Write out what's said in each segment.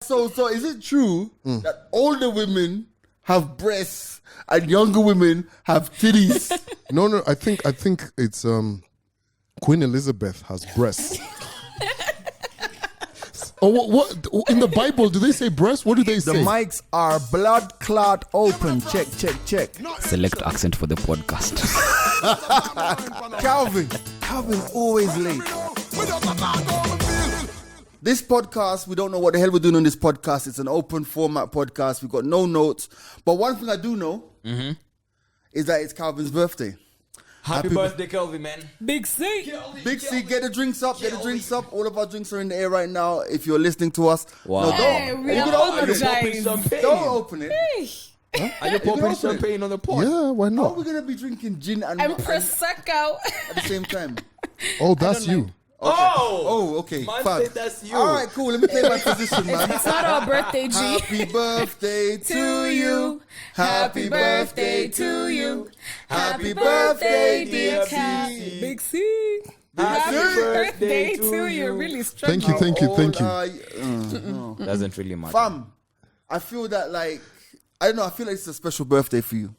So is it true that older women have breasts and younger women have titties? No. I think it's Queen Elizabeth has breasts. Oh, what in the Bible do they say breasts? What do they say? The mics are blood clot open. Check. Select accent for the podcast. Calvin always late. This podcast, we don't know what the hell we're doing on this podcast. It's an open format podcast. We've got no notes. But one thing I do know is that it's Calvin's birthday. Happy birthday, Calvin, man. Big C. Big C, get the drinks up. All of our drinks are in the air right now. If you're listening to us. Wow. No, Hey, don't. we You are can open it. apologizing. Don't open it. Are you popping champagne on the pot? Yeah, why How are not? we going to be drinking gin and Prosecco. at the same time? Oh, that's you. Okay. Oh! Okay. Man Fab. said that's you. All right, cool. Let me take my position, man. It's not our birthday, G. Happy birthday To you. Happy birthday to you. Happy birthday, birthday, dear C. Cat. Big C. Happy birthday to you. Really struggling. Thank you. Doesn't really matter. Fam, I feel that I don't know, I feel like it's a special birthday for you.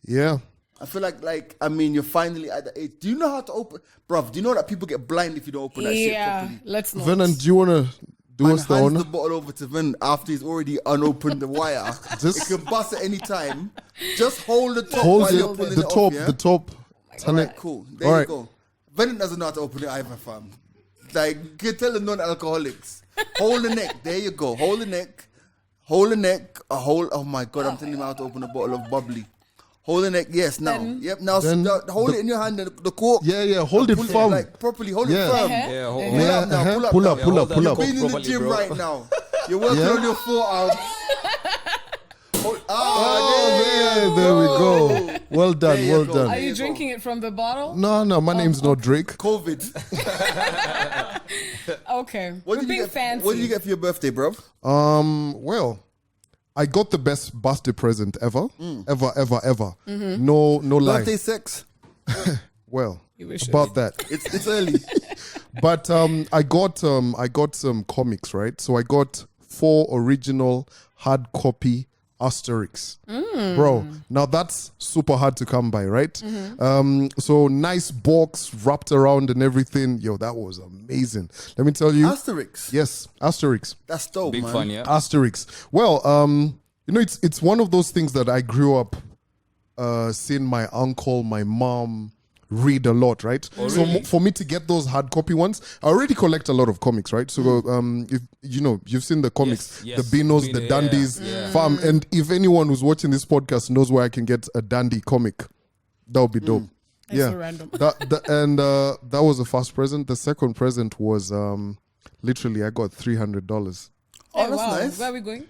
Yeah. I feel you're finally at the age. Do you know how to open? Bruv, do you know that people get blind if you don't open that shit Yeah, properly? let's not. Venom, do you want to do Man us the hands honor? the bottle over to Vin after he's already unopened the wire. Just- It can bust at any time. Just hold the top Hold while you're it, pulling the it top, off, yeah? the top. All right, cool. There All you right. go. Venom doesn't know how to open it either, fam. You can tell the non-alcoholics. Hold the neck. There you go. Hold the neck. Oh my God, I'm telling him how to open a bottle of bubbly. Hold the neck. Yes, now. Yep, now hold it in your hand. The cork. Yeah, hold it Pull firm. Properly. Hold Yeah. it firm. Yeah, hold Pull up now. Pull up. You're being in the Properly, gym bro. right now. You're working Yeah. on your forearm. There we go. Well done, There you well go. done. Are you drinking it from the bottle? No, my name's not Drake. COVID. Okay. What We're did you being get? fancy. What did you get for your birthday, bro? Well, I got the best birthday present ever. Ever. No lie. Birthday sex. Well, You wish it about that. It's early. But I got some comics, right? So I got 4 original hard copy Asterix. Bro, now that's super hard to come by, right? So nice box wrapped around and everything. Yo, that was amazing. Let me tell you. Asterix. Yes, Asterix. That's dope, Big man. fun, yeah? Asterix. Well, it's one of those things that I grew up seeing my uncle, my mom read a lot, right? Oh, So really? for me to get those hard copy ones, I already collect a lot of comics, right? So if you've seen the comics, Yes, the Beanos, Beano, the Dandies, yeah. fam. And if anyone who's watching this podcast knows where I can get a Dandy comic, that would be dope. That's Yeah, so random. that was the first present. The second present was literally I got $300. Oh, Hey, that's wow. nice. Where are we going?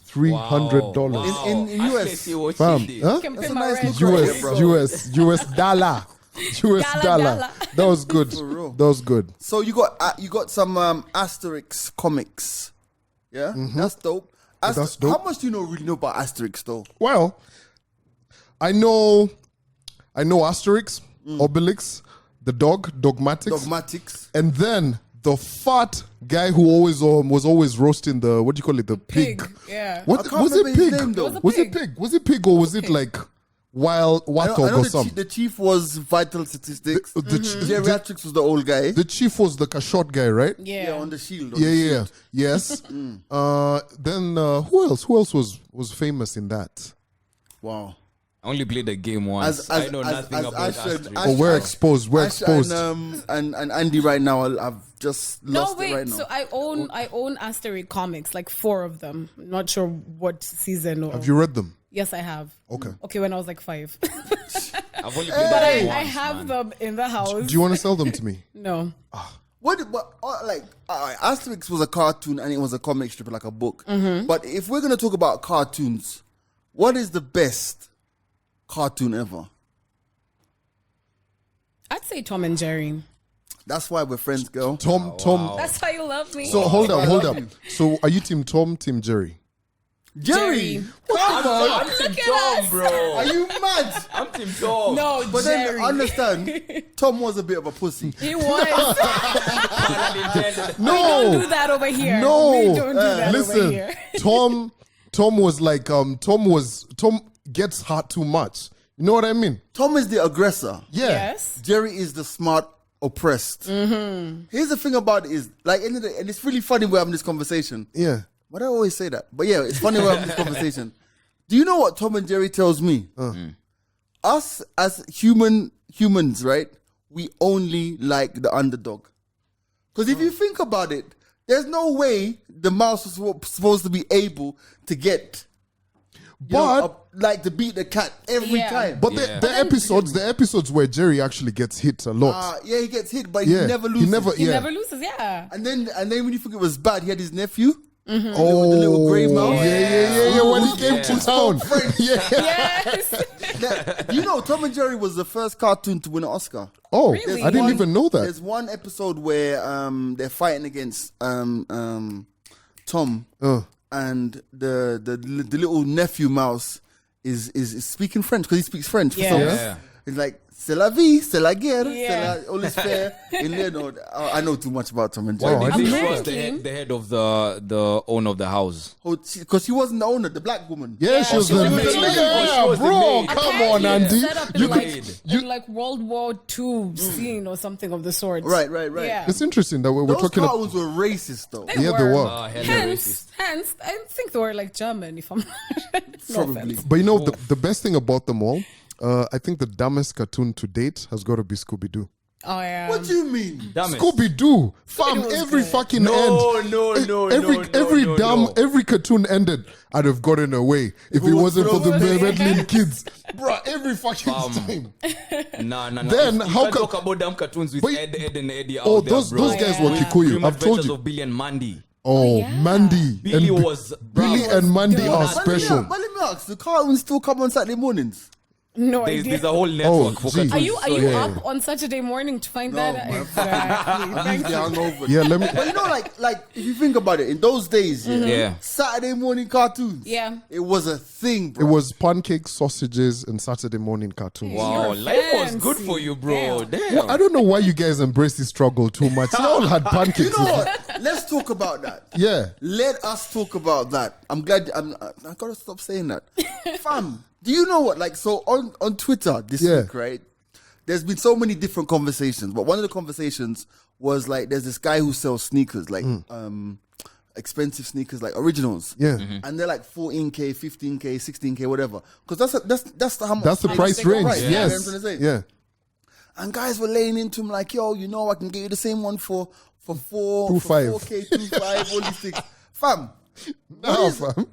$300. Wow. In I US. can see what Fam, you did. huh? Can That's pay a my nice rent. look right there, bro. US dollar. US Dollar, dollar. dollar. That was good. real. That was good. So you got some Asterix comics. Yeah, that's dope. That's dope. How much do you really know about Asterix, though? Well, I know Asterix, Obelix, the dog, Dogmatics, Dogmatics. and then the fat guy who was always roasting the, what do you call it, the pig. Yeah. What I can't was it? remember his Pig? name, though. Was it pig? Was it pig or was it like wild I know watog or something? the chief was Vital Statistics. The Geriatrics was the old guy. the chief was the short guy, right? Yeah. on the shield. Yeah. Yes. Then who else? Who else was famous in that? Wow. I only played the game once. I know nothing about Asterix. Oh, we're exposed. We're Ash exposed. and Andy right now. I've just No, lost it wait. right now. So I own Asterix comics, like 4 of them. I'm not sure what season or. Have you read them? Yes, I have. Okay. Okay, when I was like 5. I've only played But the game I once, have man. them in the house. Do you want to sell them to me? No. Asterix was a cartoon and it was a comic strip, like a book. But if we're gonna talk about cartoons, what is the best cartoon ever? I'd say Tom and Jerry. That's why we're friends, girl. Tom. That's why you love me. So hold I up. love you. So are you team Tom, team Jerry? Jerry. I'm Look Team at Tom, us. bro. Are you mad? I'm Team Tom. No, But Jerry. then understand, Tom was a bit of a pussy. He was. No, We don't do that over here. No. We don't do that over listen. here. Tom was like Tom gets hurt too much. You know what I mean? Tom is the aggressor. Yeah. Yes. Jerry is the smart oppressed. Here's the thing about it is, like, and it's really funny we're having this conversation. Yeah. But I always say that. But yeah, it's funny we're having this conversation. Do you know what Tom and Jerry tells me? Us as humans, right? We only like the underdog. Because if you think about it, there's no way the mouse was supposed to be able to get, to beat the cat every time. But the episodes where Jerry actually gets hit a lot. Yeah, he gets hit, but he never loses. He never loses, yeah. And then when you think it was bad, he had his nephew. Oh, with the little grey mouse. Yeah. When he came to town. Yes. You know, Tom and Jerry was the first cartoon to win an Oscar. Oh, Really? I didn't even know that. There's one episode where they're fighting against Tom, and the little nephew mouse is speaking French because he speaks French. For some reason. It's like, c'est la vie, c'est la guerre, c'est la, all is fair. I know too much about Tom and Jerry. Wow, I I think didn't she know was that. the head of the owner of the house. Because she wasn't the owner, the black woman. Yeah, she was she was the the maid. maid. Yeah, She was the bro, maid. come on, Andy. Set up in You like, could, in like World War II scene or something of the sort. Right. Yeah. it's interesting that we're Those talking about. cartoons were racist, though. Yeah, they were. Hence, I think they were like German, if I'm no Probably. offense. But you know, the best thing about them all, I think the dumbest cartoon to date has got to be Scooby Doo. Oh, yeah. What do you mean? Scooby Doo, fam, was every good. fucking end. Every cartoon ended. I'd have gotten away if it wasn't for the meddling kids, bro. Every fucking time. Nah. Then you how can't come- talk about them cartoons with But- Ed and Eddie out Oh, there, those bro. guys were Kikuyu. Grim I've told Adventures you. of Billy and Mandy. Oh, yeah. Mandy Billy and was Billy bravo. and Mandy Yo, are but special. But let me ask, the cartoons still come on Saturday mornings? No There's idea. a whole network for gee. cartoons. Are you Yeah. up on Saturday morning to find No, that? man. Exactly. Thank Usually you. hungover. Yeah, let me. But you know, like if you think about it, in those days, Yeah. Saturday morning cartoons, Yeah. it was a thing, It bro. was pancakes, sausages, and Saturday morning cartoons. Wow, You're life was good fancy. for you, bro. Damn. Damn. Well, I don't know why you guys embrace this struggle too much. You all had pancakes. You know what? Let's talk about that. Yeah. Let us talk about that. I'm glad. I gotta stop saying that, fam. Do you know what? Like, so on Twitter this week, right? There's been so many different conversations, but one of the conversations was like, there's this guy who sells sneakers, like expensive sneakers, like originals. Yeah. And they're like 14K, 15K, 16K, whatever. Because that's how much. That's the price range. Right, Yes. you know what I'm trying to say? Yeah. And guys were laying into him like, yo, you know, I can get you the same one for 2.5. 4K, 2.5, all these things. Fam, No, fam.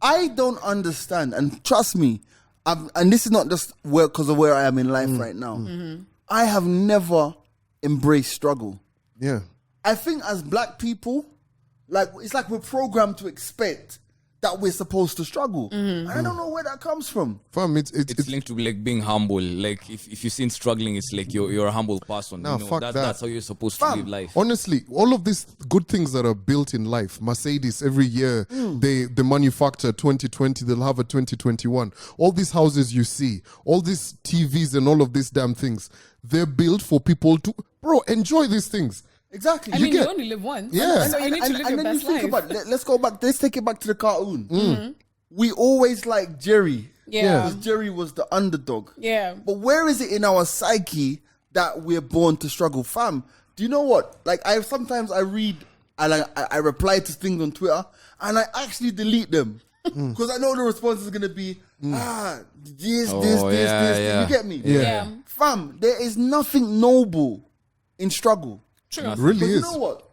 I don't understand, and trust me, and this is not just because of where I am in life right now. I have never embraced struggle. Yeah. I think as black people, like it's like we're programmed to expect that we're supposed to struggle, and I don't know where that comes from. Fam, it's It's linked to like being humble. Like if you're seen struggling, it's like you're a humble person. Nah, fuck that. That's how you're supposed to live life. honestly, all of these good things that are built in life, Mercedes every year, they manufacture 2020, they'll have a 2021. All these houses you see, all these TVs and all of these damn things, they're built for people to, bro, enjoy these things. Exactly. I You mean, get- you only live once. Yeah. So you need to live your then best you think life. about it. Let's go back. Let's take it back to the cartoon. We always like Jerry. Yeah. Because Jerry was the underdog. Yeah. But where is it in our psyche that we're born to struggle? Fam, do you know what? Like sometimes I read and I reply to things on Twitter and I actually delete them. Because I know the response is gonna be this. yeah. You get me? Yeah. Fam, there is nothing noble in struggle. True. It really But you is. know what?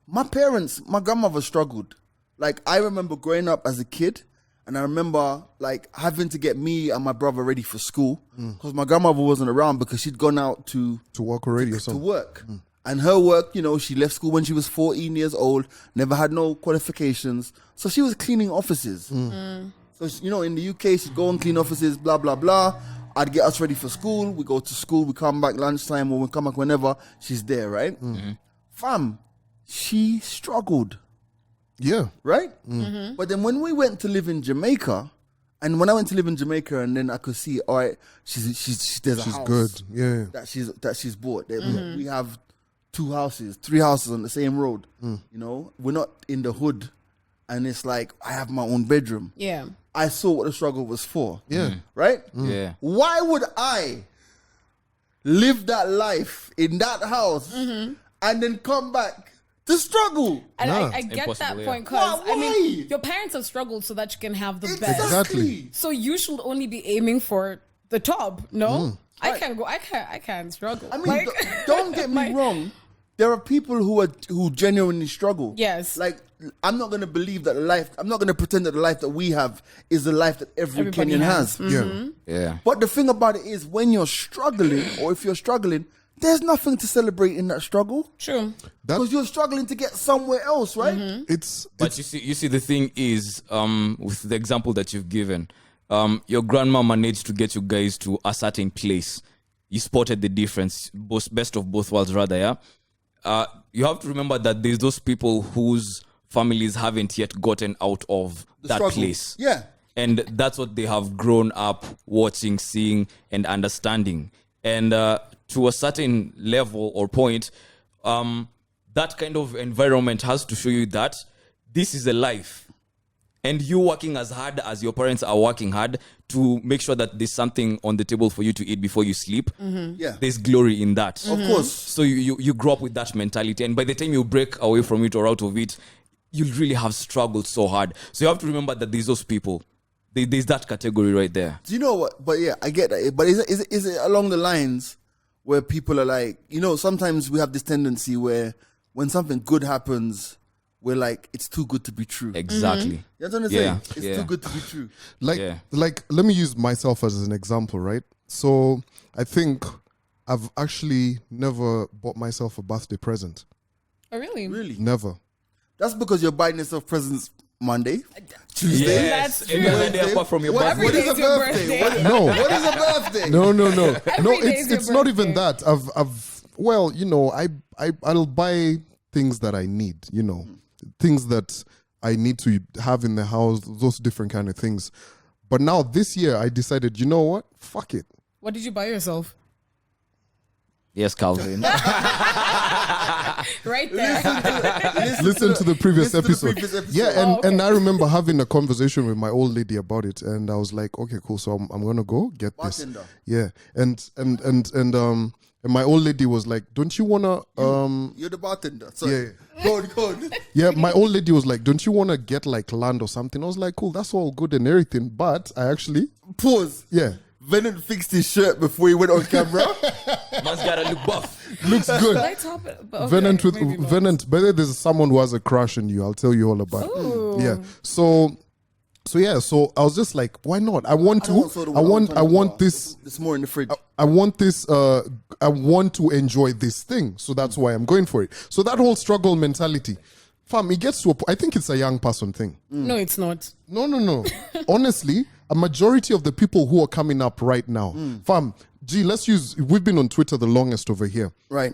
My grandmother struggled. Like, I remember growing up as a kid, and I remember, like, having to get me and my brother ready for school, because my grandmother wasn't around because she'd gone out to To work already or to something. work. And her work, you know, she left school when she was 14 years old, never had no qualifications. So she was cleaning offices. So, you know, in the UK, she'd go and clean offices, blah, blah, blah. I'd get us ready for school. We go to school, we come back lunchtime, or we come back whenever. She's there, right? Fam, she struggled. Yeah. right? But then when we went to live in Jamaica, and when I went to live in Jamaica, and then I could see, all right, there's a She's house good. Yeah. that she's bought. We have 2 houses, 3 houses on the same road. You know, we're not in the hood, and it's like I have my own bedroom. Yeah. I saw what the struggle was for. Yeah. Right? Yeah. Why would I live that life in that house and then come back to struggle? And Nah. I get Impossible, that yeah. point because Why? I mean, your parents have struggled so that you can have the best. Exactly. So you should only be aiming for the top. No, I can't go. I can't struggle. I mean, Like- don't get me wrong. There are people who genuinely struggle. Yes. Like, I'm not going to believe that I'm not going to pretend that the life that we have is the life that every Everybody Kenyan has. has. Yeah. Yeah. But the thing about it is, when you're struggling, or if you're struggling, there's nothing to celebrate in that struggle. True. Because you're struggling to get somewhere else, right? But you see, the thing is, with the example that you've given, your grandma managed to get you guys to a certain place. You spotted the difference, best of both worlds, rather. Yeah. You have to remember that there's those people whose families haven't yet gotten out of that struggle. place. Yeah. And that's what they have grown up watching, seeing, and understanding. And to a certain level or point, that kind of environment has to show you that this is a life. And you working as hard as your parents are working hard to make sure that there's something on the table for you to eat before you sleep. Yeah. There's glory in that. Of course. So you grow up with that mentality. And by the time you break away from it or out of it, you'll really have struggled so hard. So you have to remember that there's those people. There's that category right there. Do you know what? But yeah, I get that. But is it along the lines where people are like, you know, sometimes we have this tendency where when something good happens, we're like, it's too good to be true. Exactly. You know what I'm Yeah, saying? It's yeah. too good to be true. Like let me use myself as an example, right? So I think I've actually never bought myself a birthday present. Oh, really? Really? Never. That's because you're buying yourself presents Monday, Tuesday. Yes. That's Every true. day apart from your What, birthday. what is a Every day's your birthday? birthday. No. What is a birthday? No. No, Every day's your it's not even birthday. that. I've well, you know, I'll buy things that I need, you know. Things that I need to have in the house, those different kind of things. But now this year I decided, you know what? Fuck it. What did you buy yourself? Yes, Calvin. Right there. Listen to the previous listen to the episode. previous episode. Yeah, Oh, and I remember having a conversation with my old lady about it, and I was like, okay, cool. So I'm gonna go get Bartender. this. Yeah, and my old lady was like, don't you wanna You're the bartender. Sorry. Yeah. Go on. Yeah, my old lady was like, don't you wanna get like land or something? I was like, cool, that's all good and everything, but I actually Pause. yeah. Venom fixed his shirt before he went on camera. Man's gotta look buff. Looks good. Should I top it? But okay, Venant with maybe not. Venant. Whether there's someone who has a crush on you, I'll tell you all about. Ooh. Yeah. So I was just like, why not? I want to. I want this. There's more in the fridge. I want this. I want to enjoy this thing. So that's why I'm going for it. So that whole struggle mentality, fam, it gets to a point. I think it's a young person thing. No, it's not. No. Honestly, a majority of the people who are coming up right now, fam, we've been on Twitter the longest over here. Right.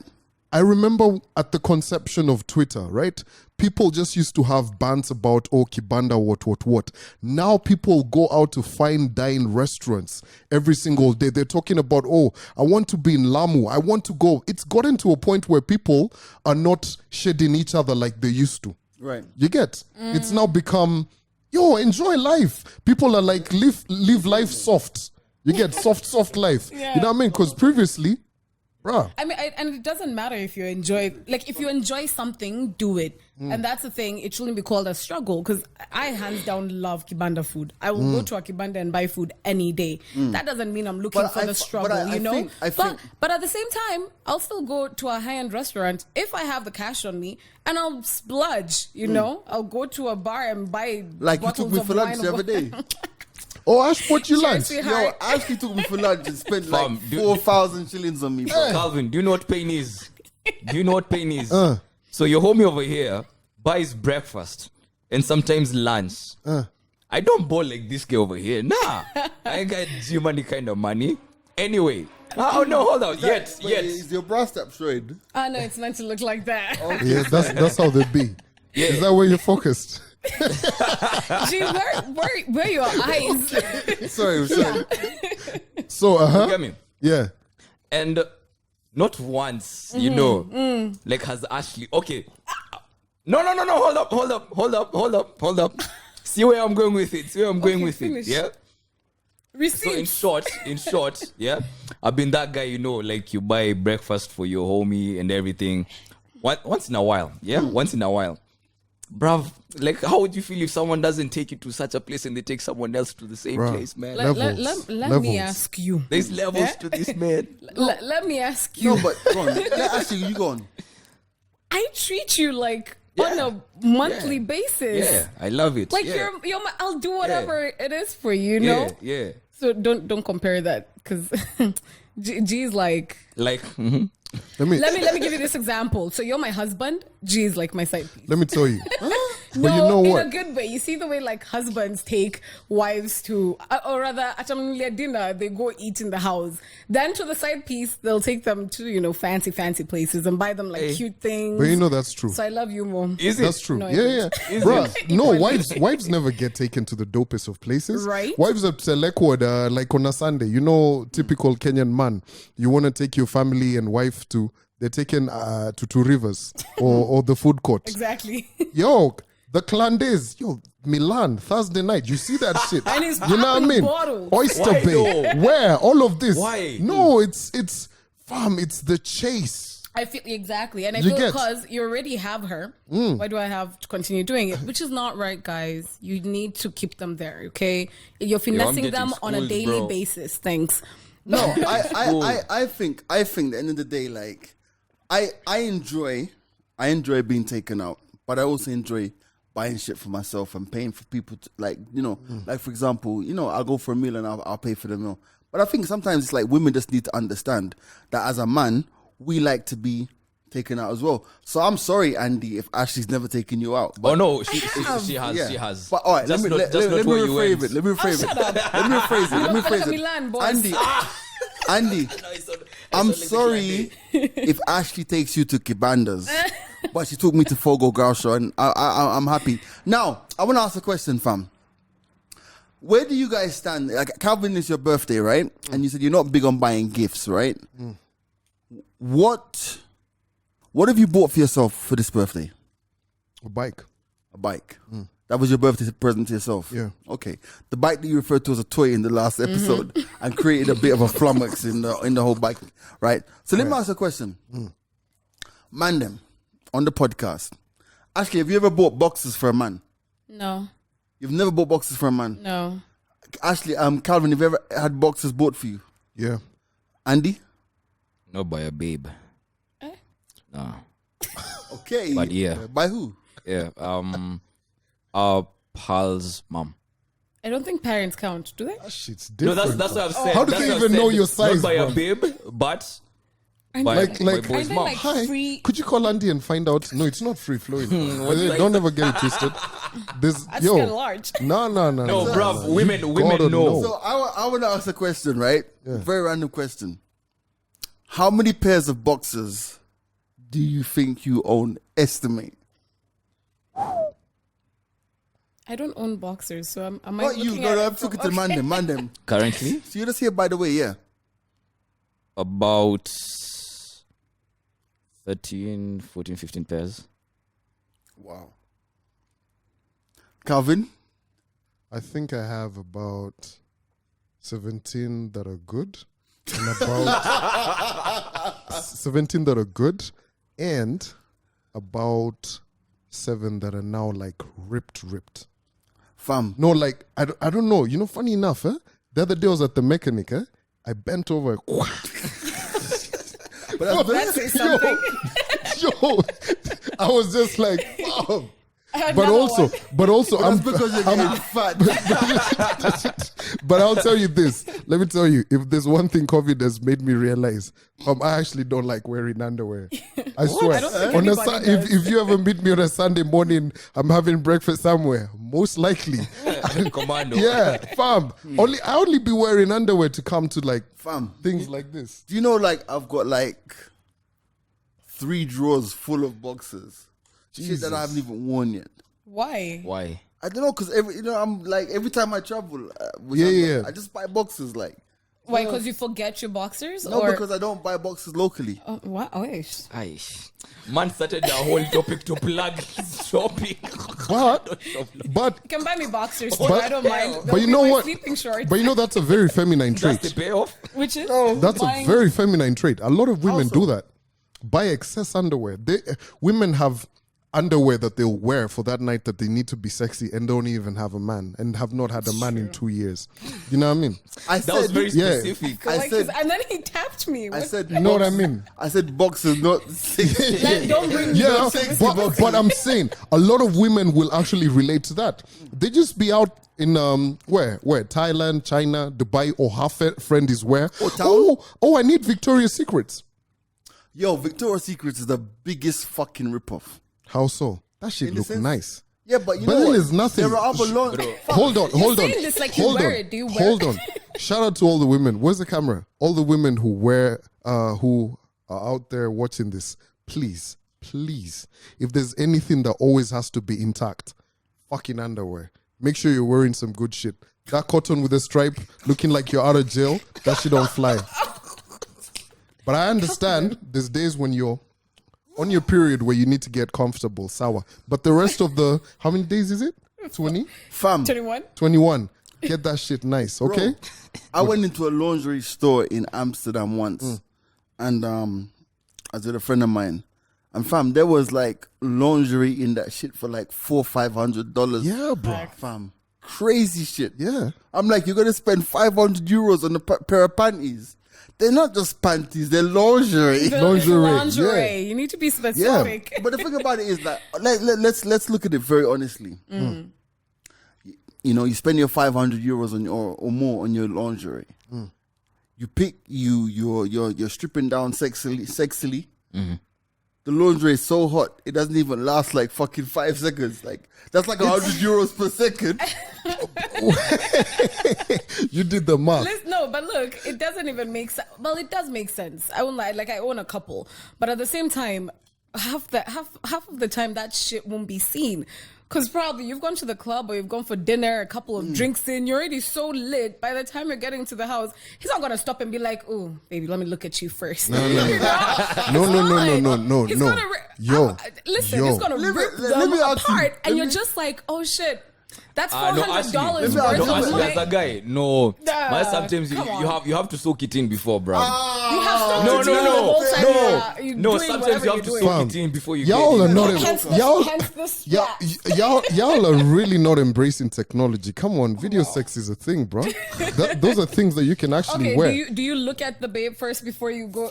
I remember at the conception of Twitter, right? People just used to have bants about, oh, Kibanda, what. Now people go out to fine dine restaurants every single day. They're talking about, oh, I want to be in Lamu. I want to go. It's gotten to a point where people are not shedding each other like they used to. Right. You get? It's now become, yo, enjoy life. People are like, live life soft. You get soft life. Yeah. You know what I mean? Because previously, bruh. I mean, and it doesn't matter if you enjoy, like, if you enjoy something, do it. And that's the thing, it shouldn't be called a struggle, because I hands down love Kibanda food. I will go to a Kibanda and buy food any day. That doesn't mean I'm looking But for I the f- struggle, but I you know? think- I think- But at the same time, I'll still go to a high-end restaurant if I have the cash on me, and I'll splurge, you know? I'll go to a bar and buy Like you bottles took me of for lunch wine the or other day. Oh, Ash, what you Sure, lunch? sweetheart. Yo, Ashley took me for lunch and spent like Fam, do- 4,000 shillings on me, bro. Calvin, do you know what pain is? Do you know what pain is? So your homie over here buys breakfast and sometimes lunch. I don't ball like this guy over here. Nah, I got G-money kind of money. Anyway, oh no, hold on. Yet. Is your bra strap showing? Ah, no, it's meant to look like that. Yeah, that's how they be. Is that where you're focused? Gee, where your eyes? Sorry. So, You get me? yeah. And not once, you know, like has Ashley. Okay. No. Hold up. See where I'm going with it. Finish. Yeah. So Receipts. in short, yeah, I've been that guy, you know, like you buy breakfast for your homie and everything. Once in a while, yeah, once in a while. Bruv, like how would you feel if someone doesn't take you to such a place and they take someone else to the same Bruh. place, man? Levels. Let me ask you. There's levels to this, man. Let me ask you. No, but go on. Actually, you go on. I treat you like on a monthly basis. Yeah, I love it. Like yeah. you're my, I'll do whatever it is for you, you know? Yeah. So don't compare that because G's like Let me let me give you this example. So you're my husband, G's like my side piece. let me tell you. No, But you know in what? a good way. You see the way like husbands take wives to, or rather, at a dinner, they go eat in the house. Then to the side piece, they'll take them to, you know, fancy places and buy them like cute things. But you know that's true. So I love you, Mom. Is it? That's true. No, Yeah. Is Bruh, it? no, wives never get taken to the dopest of places. Right. Wives at Selekwood, like on a Sunday, you know, typical Kenyan man. You want to take your family and wife to, they're taken to Two Rivers or the food court. Exactly. Yo, the clan days, Milan, Thursday night, you see that shit. And he's you know what I popping mean? bottles. Oyster Why Bay. though? Where? All of this. Why? No, it's fam, it's the chase. I feel exactly, and I You feel get- because you already have her. Why do I have to continue doing it? Which is not right, guys. You need to keep them there, okay? You're finessing getting them on a schooled, daily bro. basis. Thanks. No, I think at the end of the day, like I enjoy being taken out, but I also enjoy buying shit for myself and paying for people to, like, you know, like for example, you know, I'll go for a meal and I'll pay for the meal. But I think sometimes it's like women just need to understand that as a man, we like to be taken out as well. So I'm sorry, Andy, if Ashley's never taken you out. But Oh no, she yeah. has. But all right, Just let me not- just not where you rephrase went. it. Let me rephrase shut it. up. Let me rephrase it. Let me Look at rephrase it. Milan, boys. Andy, I'm sorry if Ashley takes you to Kibandas, but she took me to Fogo Girl Show, and I'm happy. Now, I want to ask a question, fam. Where do you guys stand? Like, Calvin, is your birthday, right? And you said you're not big on buying gifts, right? What have you bought for yourself for this birthday? A bike. A bike. That was your birthday present to yourself? Yeah. Okay. The bike that you referred to as a toy in the last episode and created a bit of a flummox in the whole bike, right? So let me ask a question. Man them, on the podcast. Ashley, have you ever bought boxes for a man? No, You've never bought boxes for a man? no. Ashley, Calvin, have you ever had boxes bought for you? Yeah. Andy? Not by a babe. No. Okay. But yeah. By who? Yeah. Our pal's mom. I don't think parents count, do they? Shit's No, different. that's what I've said. How do That's they what I've even said. know your size, Not by a bro? babe, but And by Like- my like- boy's And then, mom. like, Hi, free. could you call Andy and find out? No, it's not free flowing. Don't ever get it twisted. This, That's kinda large. No. No, bruv, women gotta know. So I want to ask a question, right? Very random question. How many pairs of boxers do you think you own? Estimate. I don't own boxers, so am I Not you. looking No, at I'm it talking from- to the man them. Currently, So you're just here, by the way, yeah. about 13, 14, 15 pairs. Wow. Calvin? I think I have about 17 that are good, and about 17 that are good, and about 7 that are now like ripped. Fam. No, like I don't know. You know, funny enough, the other day I was at the mechanic. I bent over. But that's That says something. Yo, I was just like, wow. But Another also, that's because you're getting fat. But I'll tell you this. Let me tell you, if there's one thing COVID has made me realize, I actually don't like wearing underwear. I swear. I don't think On a anybody does. if you ever meet me on a Sunday morning, I'm having breakfast somewhere. Most likely, Commando. yeah, fam. I only be wearing underwear to come to like Fam. things like this. Do you know, like, I've got like 3 drawers full of boxes. shit that I haven't even worn yet. Why? Why? I don't know, cause I'm like every time I travel, I just buy boxes. Like Why? Because you forget your boxers? no, or because I don't buy boxes locally. what? Oh, ish. Aye. Man started the whole topic to plug his shopping. But You can buy me boxers, too. But- I don't mind. but you know what? Sleeping shorts. but you know that's a very feminine That's trait. the payoff. Which is That's a buying- very feminine trait. A lot of women Also- do that. Buy excess underwear. Women have underwear that they'll wear for that night that they need to be sexy and don't even have a man and have not had a man in 2 years. You know what I mean? I That was said, very Yeah. specific. I Like, said, and then he tapped me. I What- said, You know what I mean? I said boxes, not sexy. Like, don't bring me Yeah, sexy but, boxes. but I'm saying a lot of women will actually relate to that. They just be out in where Thailand, China, Dubai, or half a friend is where. town? I need Victoria's Secrets. Yo, Victoria's Secrets is the biggest fucking ripoff. How so? That shit In the look sense- nice. Yeah, but you But know then what? there's nothing. There are other long. Hold on. saying this like you hold wear on. it. Do you wear Hold it? on. Shout out to all the women. Where's the camera? All the women who wear, who are out there watching this. Please, if there's anything that always has to be intact, fucking underwear. Make sure you're wearing some good shit. That cotton with a stripe, looking like you're out of jail. That shit don't fly. But I understand there's days when you're on your period where you need to get comfortable, sour. But the rest of the, how many days is it? 20? Fam, 21? 21. Get that shit nice, okay? I went into a lingerie store in Amsterdam once, and I was with a friend of mine, and fam, there was like lingerie in that shit for like $400-500. Yeah, bro. Fam, crazy shit. Yeah. I'm like, you're gonna spend €500 on a pair of panties. They're not just panties; they're lingerie. The Lingerie, lingerie. You need to be specific. But the thing about it is that let's look at it very honestly. You know, you spend your €500 on your or more on your lingerie. You pick you're stripping down sexily. The lingerie is so hot it doesn't even last like fucking 5 seconds. Like that's like €100 per second. You did the math. No, but look, it doesn't even make sense. Well, it does make sense. I won't lie. Like, I own a couple, but at the same time, half of the time that shit won't be seen. Because probably you've gone to the club or you've gone for dinner, a couple of drinks in, you're already so lit. By the time you're getting to the house, he's not going to stop and be like, oh, baby, let me look at you first. No. You know? No. He's No. gonna Yo. listen, Yo. he's going to Let me- rip let them me ask you. apart. And Let you're me- just like, oh, shit. That's No, $400 Ashley, worth of as a guy, no. Nah, Man, sometimes you come on. you have to soak it in before, bro. You have stuff No, to do no, the whole no, time no, you're no. doing Sometimes whatever you have you're to doing. soak it in before you Y'all get are it. not. Hence this Y'all, y'all are really not embracing technology. Come on, video sex is a thing, bro. Those are things that you can actually Okay, wear. do you look at the babe first before you go?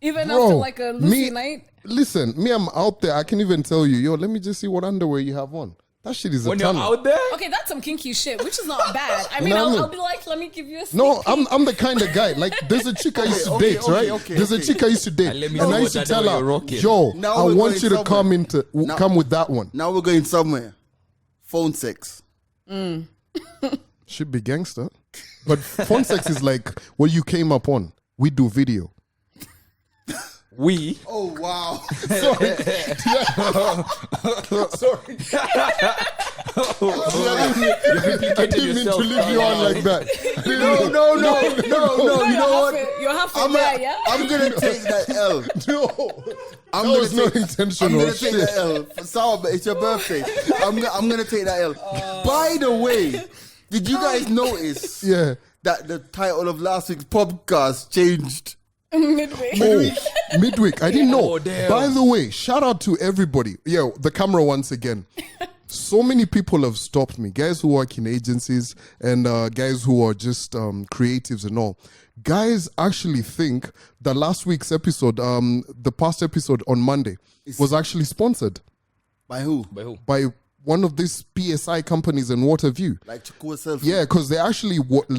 Even bro, after like a Lucy night? Listen, I'm out there. I can even tell you, yo, let me just see what underwear you have on. That shit is When a you're ton. out there, Okay, that's some kinky shit, which is not bad. I mean, know what I mean? I'll be like, let me give you a sneak No, peek. I'm the kind of guy. Like, there's a chick I used to okay, date, okay, right? okay, There's a okay. chick I used to date, And let me and know I used to what tell underwear her, you're rocking. yo, Now I we're want you to going come with that one. Now we're going somewhere. Phone sex. Should be gangster, but phone sex is like what you came up on. We do video. we Oh wow. Sorry. you I didn't mean to leave you on like that. No. You know what? You're halfway there, yeah? I'm gonna take that L. No, I'm that gonna was not take- I'm intentional. gonna take Shit. that L. Sour, but it's your birthday. I'm gonna take that L. By the way, did you guys notice Yeah. that the title of last week's podcast changed? Midway. Oh, midweek. I didn't know. Oh, damn. By the way, shout out to everybody. Yeah, the camera once again. So many people have stopped me. Guys who work in agencies and guys who are just creatives and all. Guys actually think that last week's episode, the past episode on Monday, was actually sponsored By who? By who? by one of these PSI companies in Waterview. Like Chukwu self. Yeah, because they actually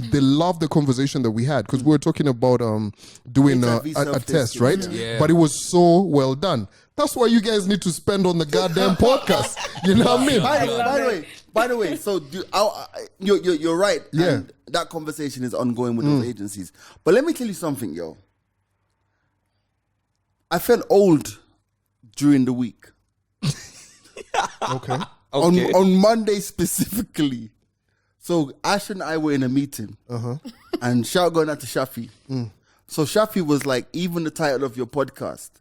they love the conversation that we had because we were talking about doing a HIV test, self-testing. right? Yeah. But it was so well done. That's why you guys need to spend on the goddamn podcast. You know what I mean? By the way, so you're right. Yeah. And that conversation is ongoing with those agencies. But let me tell you something, yo. I felt old during the week. Okay. Okay. On Monday specifically. So Ash and I were in a meeting, and shout going out to Shafi. So Shafi was like, even the title of your podcast,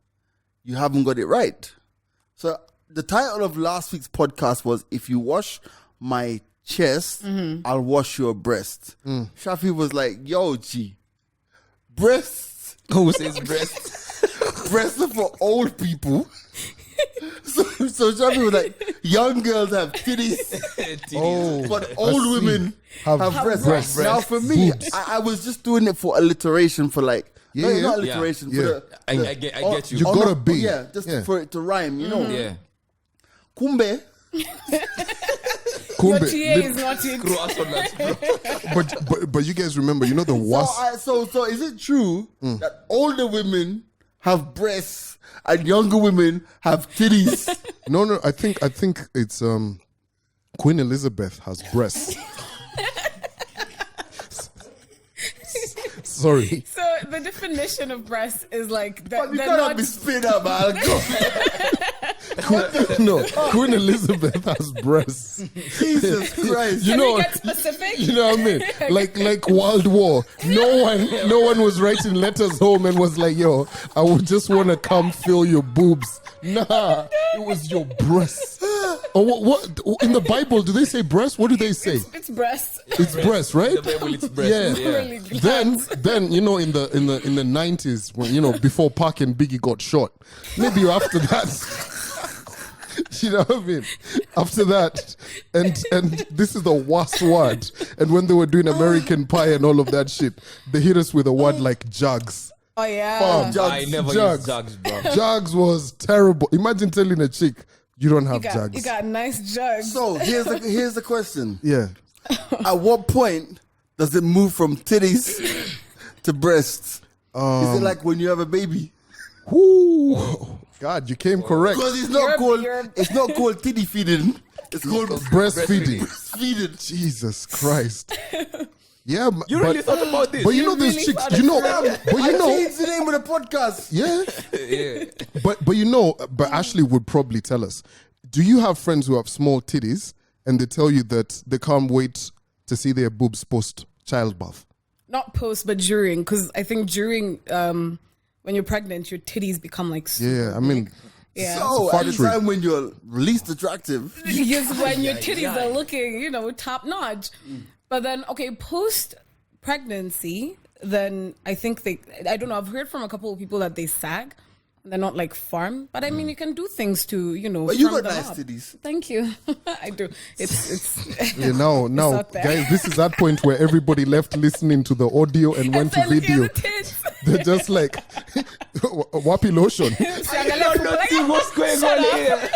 you haven't got it right. So the title of last week's podcast was, if you wash my chest, I'll wash your breast. Shafi was like, yo, G, breasts. Who says breast? Breasts are for old people. So Shafi was like, young girls have titties, Oh, but old women have breasts. Now for me, I was just doing it for alliteration, for like, Yeah, no, yeah. not alliteration. Yeah. For the, I get you. You gotta be. Yeah, just for it to rhyme, you know. Yeah. Kumbe. Your Kumbe, TA is not it. Screw us on that, bro. but you guys remember, you know the worst. So is it true that older women have breasts and younger women have titties? No, I think it's Queen Elizabeth has breasts. Sorry. So the definition of breast is like that. You they're cannot not. be spit up, man. No, Queen Elizabeth has breasts. Jesus Christ. You Can know, we get specific? you know what I mean? Like World War. No one was writing letters home and was like, "Yo, I would just want to come fill your boobs." Nah, it was your breasts. Oh, what in the Bible do they say breast? What do they say? It's breast. It's breast, right? The Bible, it's breast. Yeah. Really Then you know in the 90s when, you know, before Pac and Biggie got shot, maybe after that. You know what I mean? After that, and this is the worst word. And when they were doing American Pie and all of that shit, they hit us with a word like jugs. Oh yeah. I never used jugs, bro. Jugs was terrible. Imagine telling a chick you don't have jugs. You got nice jugs. So here's the question. Yeah. At what point does it move from titties to breasts? Is it like when you have a baby? Whoo. God, you came correct. Because it's not You're- called titty feeding. It's called Breastfeeding. breastfeeding. Jesus Christ. Yeah, You really thought about this? but you know there's really chicks. thought You know, it but I you know, changed the name of the podcast. yeah. Yeah. But you know, but Ashley would probably tell us. Do you have friends who have small titties and they tell you that they can't wait to see their boobs post childbirth? Not post, but during, because I think during when you're pregnant, your titties become like Yeah, I mean, yeah. So at the factory. time when you're least attractive, Because when your titties are looking, you know, top notch. But then, okay, post pregnancy, then I think I don't know, I've heard from a couple of people that they sag. They're not like firm, but I mean, you can do things to, you know. but you firm got them nice up. titties. Thank you. I do. It's yeah, now, out there. guys, this is that point where everybody left listening to the audio and went to Then look at video. the tits. They're just like, wapi lotion. What's going on here?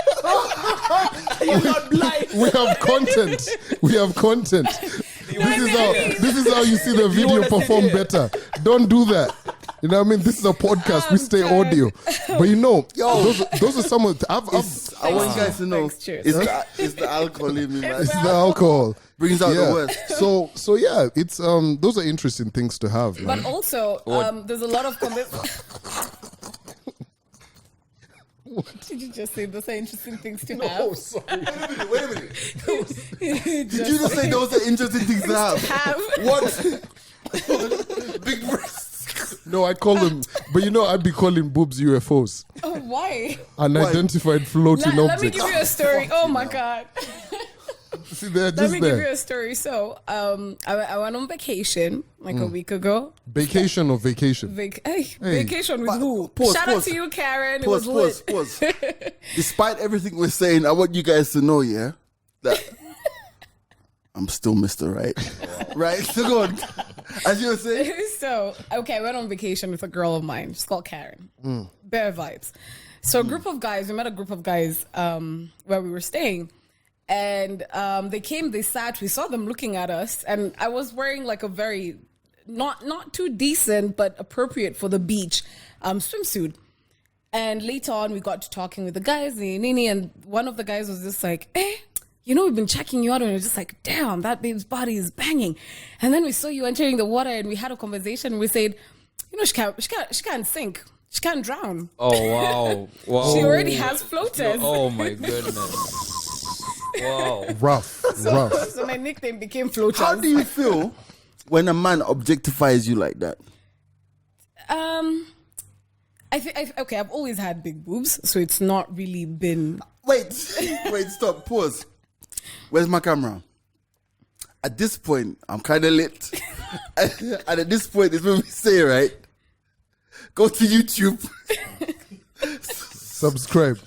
You're not blind. We have content. We have content. This is how you see the video wanna see perform it? better. Don't do that. You know what I mean? This is a podcast. We stay dead. audio. But you know, those are some of the, I want you guys to know Thanks, cheers. it's the alcohol in me, man. it's the alcohol. Brings out Yeah. the worst. So yeah, it's those are interesting things to have, man. But also, there's a lot of What did you just say? Those are interesting things to have. sorry. Wait a minute. Did you just say those are interesting things to have? What? Big breasts. No, I call them, but you know, I'd be calling boobs UFOs, Oh, why? unidentified floating Let me objects. give you a story. Oh my god. See, they're Let just me give you there. a story. So, I went on vacation like a week ago. Vacation or vacation? Vacation with who? Pause, Shout pause. out to you, Karen. Pause, it was pause, lit. pause. Despite everything we're saying, I want you guys to know, yeah, that I'm still Mr. Right. Right? So go on. As you were saying. So, okay, I went on vacation with a girl of mine. She's called Karen. Bear vibes. So, we met a group of guys where we were staying. And they came, they sat, we saw them looking at us. And I was wearing like a very, not too decent, but appropriate for the beach swimsuit. And later on, we got to talking with the guys, and one of the guys was just like, you know, we've been checking you out, and we're just like, damn, that babe's body is banging. And then we saw you entering the water, and we had a conversation, and we said, you know, she can't sink. She can't drown. Oh, wow. She already has floaters. Oh, my goodness. Wow. Rough. So my nickname became Flowchart. How do you feel when a man objectifies you like that? Okay, I've always had big boobs, so it's not really been. Wait, stop, pause. Where's my camera? At this point, I'm kind of lit. And at this point, it's when we say, right? Go to YouTube. Subscribe.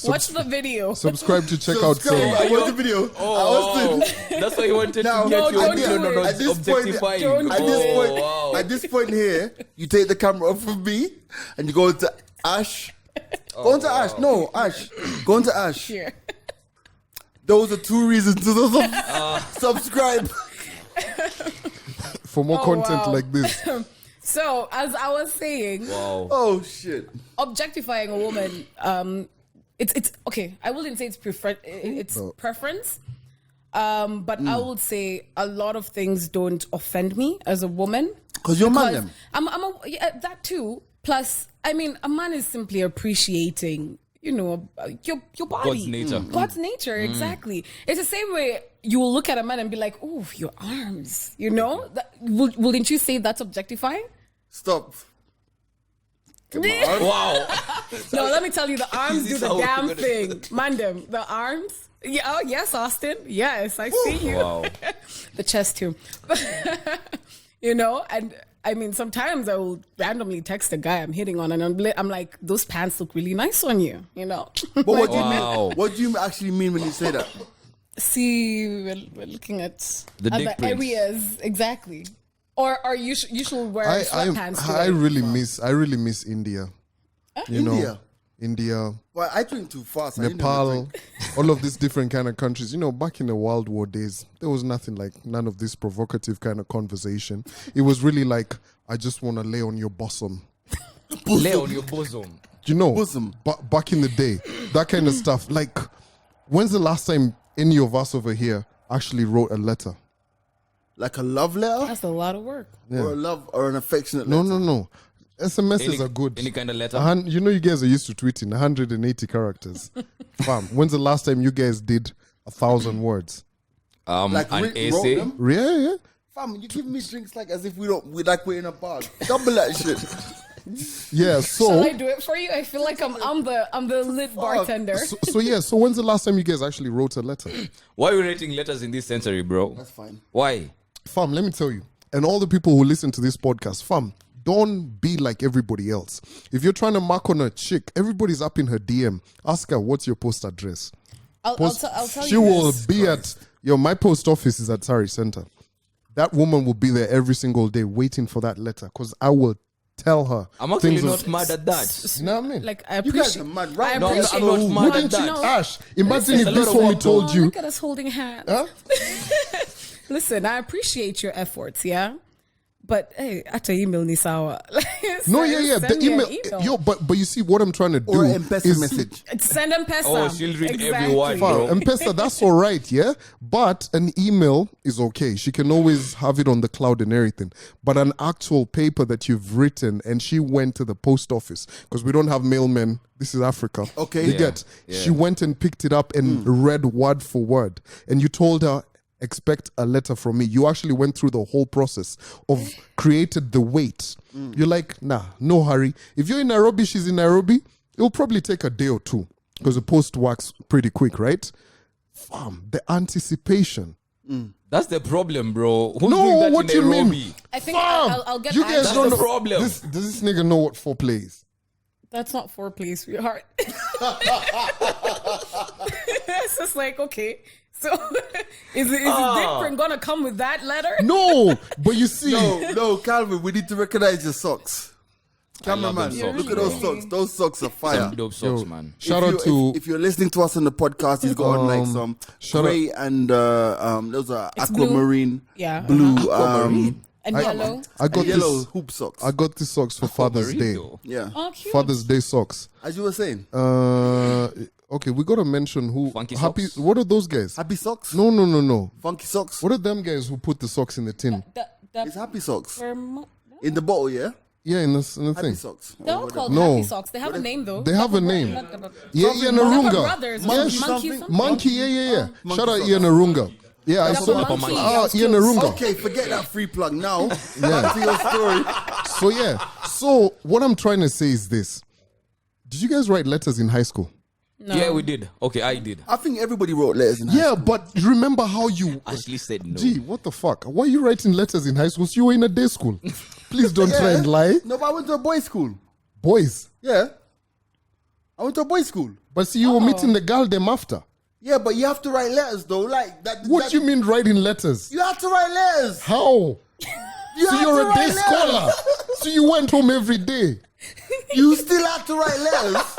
Watch the video. Subscribe to check out some. I watched the video. Oh, that's why you wanted Now, to get don't you. do it. At this point, Objectifying. don't At do this it. point, wow. at this point here, you take the camera off of me and you go into Ash. Go into Ash. No, Ash. Go into Ash. Here. Those are 2 reasons to subscribe. For more content wow. like this. So, as I was saying, Wow. Oh shit. objectifying a woman, it's okay. I wouldn't say it's preference, but I would say a lot of things don't offend me as a woman. Because you're Because man. yeah, that too. Plus, I mean, a man is simply appreciating, your body, God's nature. God's nature, exactly. It's the same way you will look at a man and be like, "Oh, your arms," Wouldn't you say that's objectifying? Stop. Wow. No, let me tell you, the arms Is do this the how we're damn gonna- thing. Mandem, the arms. Yeah, oh, yes, Austin. Yes, I see you. Wow. The chest too. And I mean, sometimes I will randomly text a guy I'm hitting on and I'm like, those pants look really nice on you, But what do you Wow. mean? What do you actually mean when you say that? See, we're looking at The dick other prints. areas. Exactly. Or you should wear sweatpants. to I it. really miss India. You know, India? India, Well, I drink too fast. I didn't know Nepal, drink. all of these different kind of countries. Back in the World War days, there was none of this provocative kind of conversation. It was really like, I just want to lay on your bosom. Lay on your bosom. Bosom. Back in the day, that kind of stuff. Like, when's the last time any of us over here actually wrote a letter? Like a love letter? That's a lot of work. Or a love or an affectionate No, letter? no. SMSs are good. Any kind of letter. You guys are used to tweeting 180 characters. Fam, when's the last time you guys did 1,000 words? Like An wrote essay. Yeah, them? yeah. Fam, you give me drinks like as if we're in a bar. Double that shit. Yeah, Shall I so do it for you? I feel like I'm the lit bartender. so when's the last time you guys actually wrote a letter? Why are you writing letters in this century, bro? That's fine. Why? Fam, let me tell you, and all the people who listen to this podcast, fam, don't be like everybody else. If you're trying to mark on a chick, everybody's up in her DM. Ask her, what's your post address? I'll tell She you will this. be at my post office is at Sari Center. That woman will be there every single day waiting for that letter because I will tell her. I'm actually things not of- mad at that. You know what I mean? Like I You guys appreciate. are mad, right? I No, I'm appreciate. not mad at Wouldn't that. you, No. Ash, imagine Listen, if a this lot of homie them told you. Look at us holding hands. Huh? Listen, I appreciate your efforts, yeah. But hey, at email ni sawa. No, yeah. Send The me an email. Yo, but you see what I'm trying to do Or an M-Pesa is message. Send them pesa. Oh, she'll read every word, bro. M-Pesa, that's all right, yeah? But an email is okay. She can always have it on the cloud and everything. But an actual paper that you've written and she went to the post office, because we don't have mailmen. This is Africa. Okay. You Yeah, get? She went and picked it up and read word for word. And you told her, expect a letter from me. You actually went through the whole process of created the wait. You're like, nah, no hurry. If you're in Nairobi, she's in Nairobi, it'll probably take a day or two because the post works pretty quick, right? The anticipation. That's the problem, bro. Who's No, doing that what in you mean? Nairobi? I think Fam, I'll get. you guys That's don't the know. problem. Does this nigga know what foreplay is? That's not foreplay, sweetheart. It's just like, okay, so is his dick print gonna come with that letter? No, but you see, No, Calvin, we need to recognize your socks. Cameraman, them socks, look at bro. those socks. Those socks are fire. Some dope socks, man. shout If out to if you're listening to us on the podcast, he's got on like some shout gray and those are It's blue. aquamarine, Yeah, blue, and yellow. I got yellow this. hoop socks. I got these socks for Father's Day. Burrito. Yeah, Oh, cute. Father's Day socks. as you were saying, Okay, we gotta mention who. Funky happy. socks? What are those guys? happy socks. No. Funky socks. What are them guys who put the socks in the tin? It's happy socks For in the bottle. Yeah. Yeah, in the Happy thing. socks. They're all called No. Happy Socks. They have a name though. They have a name. Yeah, Ian They have Arunga. brothers. Yes. Monkey something. something? Monkey, yeah. Monkey Shout out socks. Ian Arunga. Yeah, I That's saw. a monkey. Ian Arunga. Okay, forget that free plug now. Back to your story. So yeah. So what I'm trying to say is this: did you guys write letters in high school? No. Yeah, we did. Okay, I did. I think everybody wrote letters in high Yeah, but remember how you? Ashley said no. Gee, what the fuck? Why are you writing letters in high school? So you were in a day school. Please don't try and lie, No, but I went to a boys' school. boys. Yeah. I went to a boys' school. But see, you were meeting the girl them after. Yeah, but you have to write letters though. Like that. What do you mean writing letters? You have to write letters. How? You So have you're to a day write scholar. letters. So you went home every day. You still have to write letters,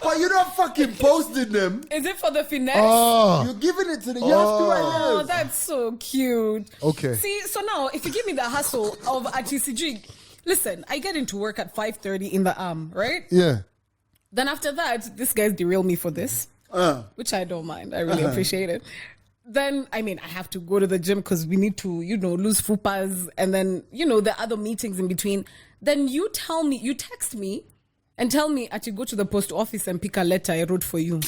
but you're not fucking posting them. Is it for the finesse? Ah, You're giving it to them. You have to write Oh, letters. that's so cute. Okay. See, so now if you give me the hustle of a TCG, listen, I get into work at 5:30 in the right? yeah. Then after that, this guy's derail me for this, which I don't mind. I really appreciate it. Then, I mean, I have to go to the gym because we need to, lose fupas and then, the other meetings in between. Then you text me and tell me I should go to the post office and pick a letter I wrote for you.